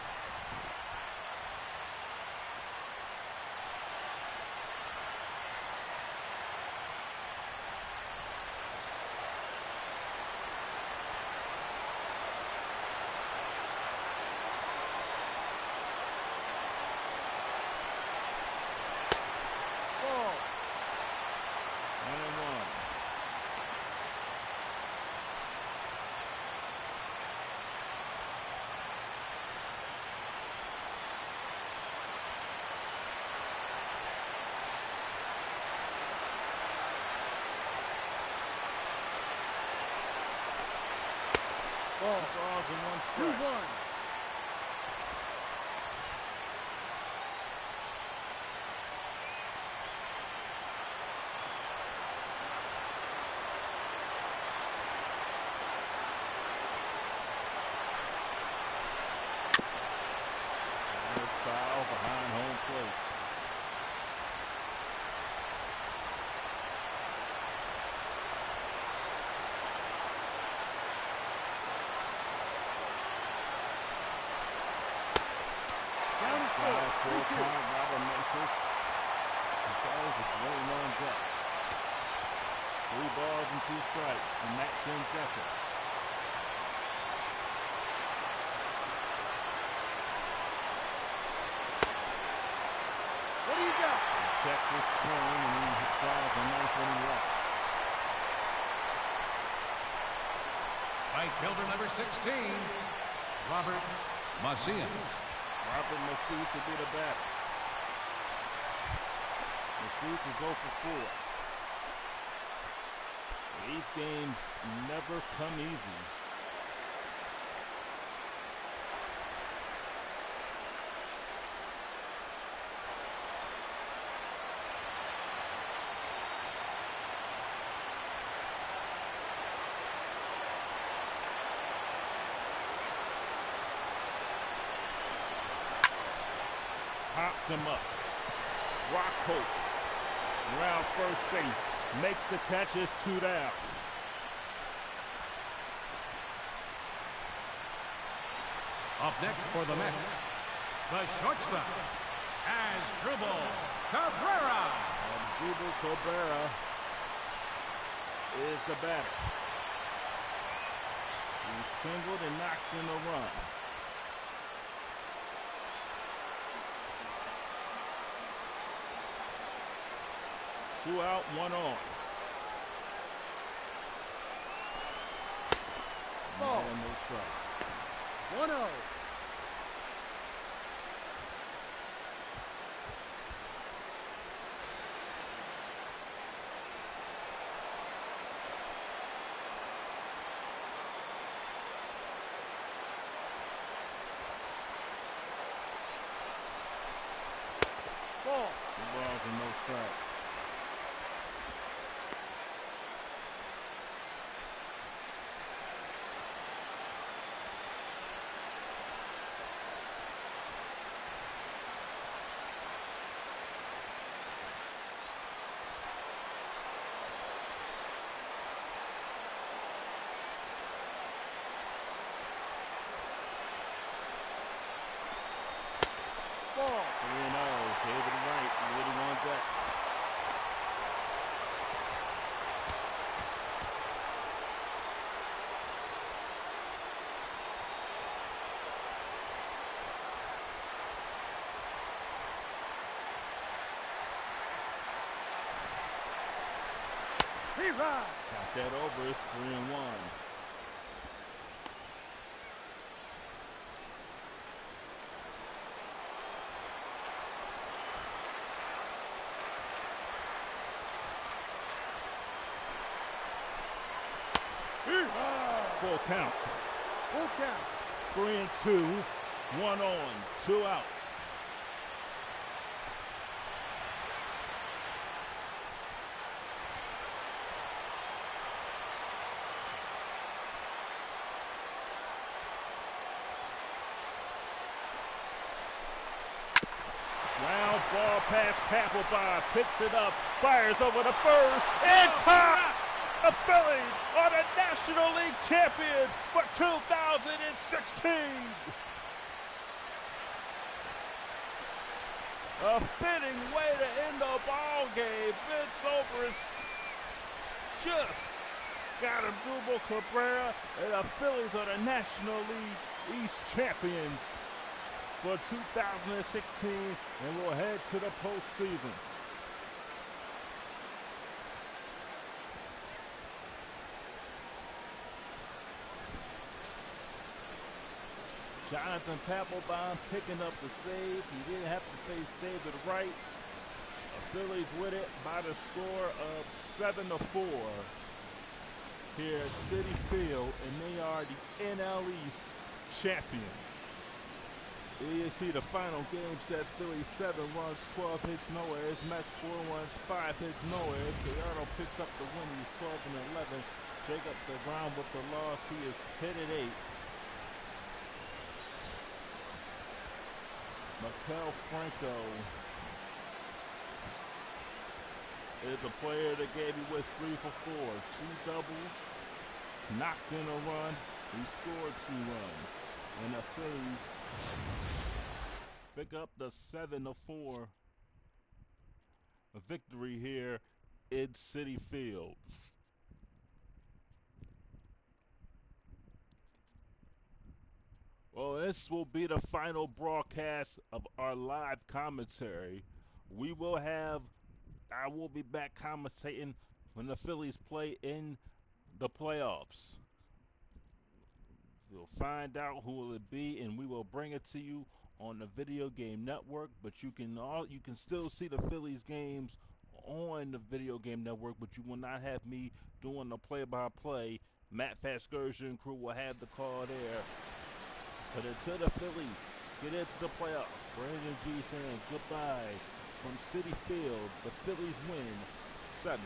Balls and 1 strike. 2-1. Foul behind home plate. Robert Memphis. Gonzalez is waiting on deck. 3 balls and 2 strikes from Matt Decker. What do you got? He checked his swing and then he flies a nice one left. Right fielder number 16, Robert Macias. Robert Masseuse will be the batter. Masseuse is 0 for 4. These games never come easy. Popped him up. Rock Hope around first base. Makes the catch. It's 2 down. Up next for the Mets, the shortstop, Asdrubal Cabrera. Asdrubal Cabrera is the batter. He singled and knocked in a run. Two out, 1 on. Ball. And no strikes. 1-0. Ball. 2 balls and no strikes. Ball. 3-0. David Wright, leading on deck. He rides. Got that over. It's 3-1. Full count. Full count. 3-2. 1 on. 2 outs. Ground ball past Papelbon. Picks it up. Fires over the first. In time. The Phillies are the National League champions for 2016. A fitting way to end the ball game. Vince Over just got Asdrubal Cabrera, and the Phillies are the National League East champions for 2016, and will head to the postseason. Jonathan Papelbon picking up the save. He didn't have to face David Wright. The Phillies with it by the score of 7-4 here at Citi Field, and they are the NL East champions. Here you see the final game stats. Phillies 7 runs, 12 hits, no errors. Mets 4 runs, 5 hits, no errors. Gallardo picks up the win. He's 12-11. Jacob DeGrom with the loss. He is 10-8. Maikel Franco is a player that gave you with 3 for 4. 2 doubles, knocked in a run. He scored 2 runs. And the Phillies pick up the 7-4 victory here in Citi Field. Well, this will be the final broadcast of our live commentary. I will be back commentating when the Phillies play in the playoffs. We'll find out who will it be, and we will bring it to you on the Video Game Network, but you can still see the Phillies games on the Video Game Network, but you will not have me doing the play-by-play. Matt Fatskursion and crew will have the call there. But until the Phillies get into the playoffs, Brandon G saying goodbye from Citi Field. The Phillies win 7-4.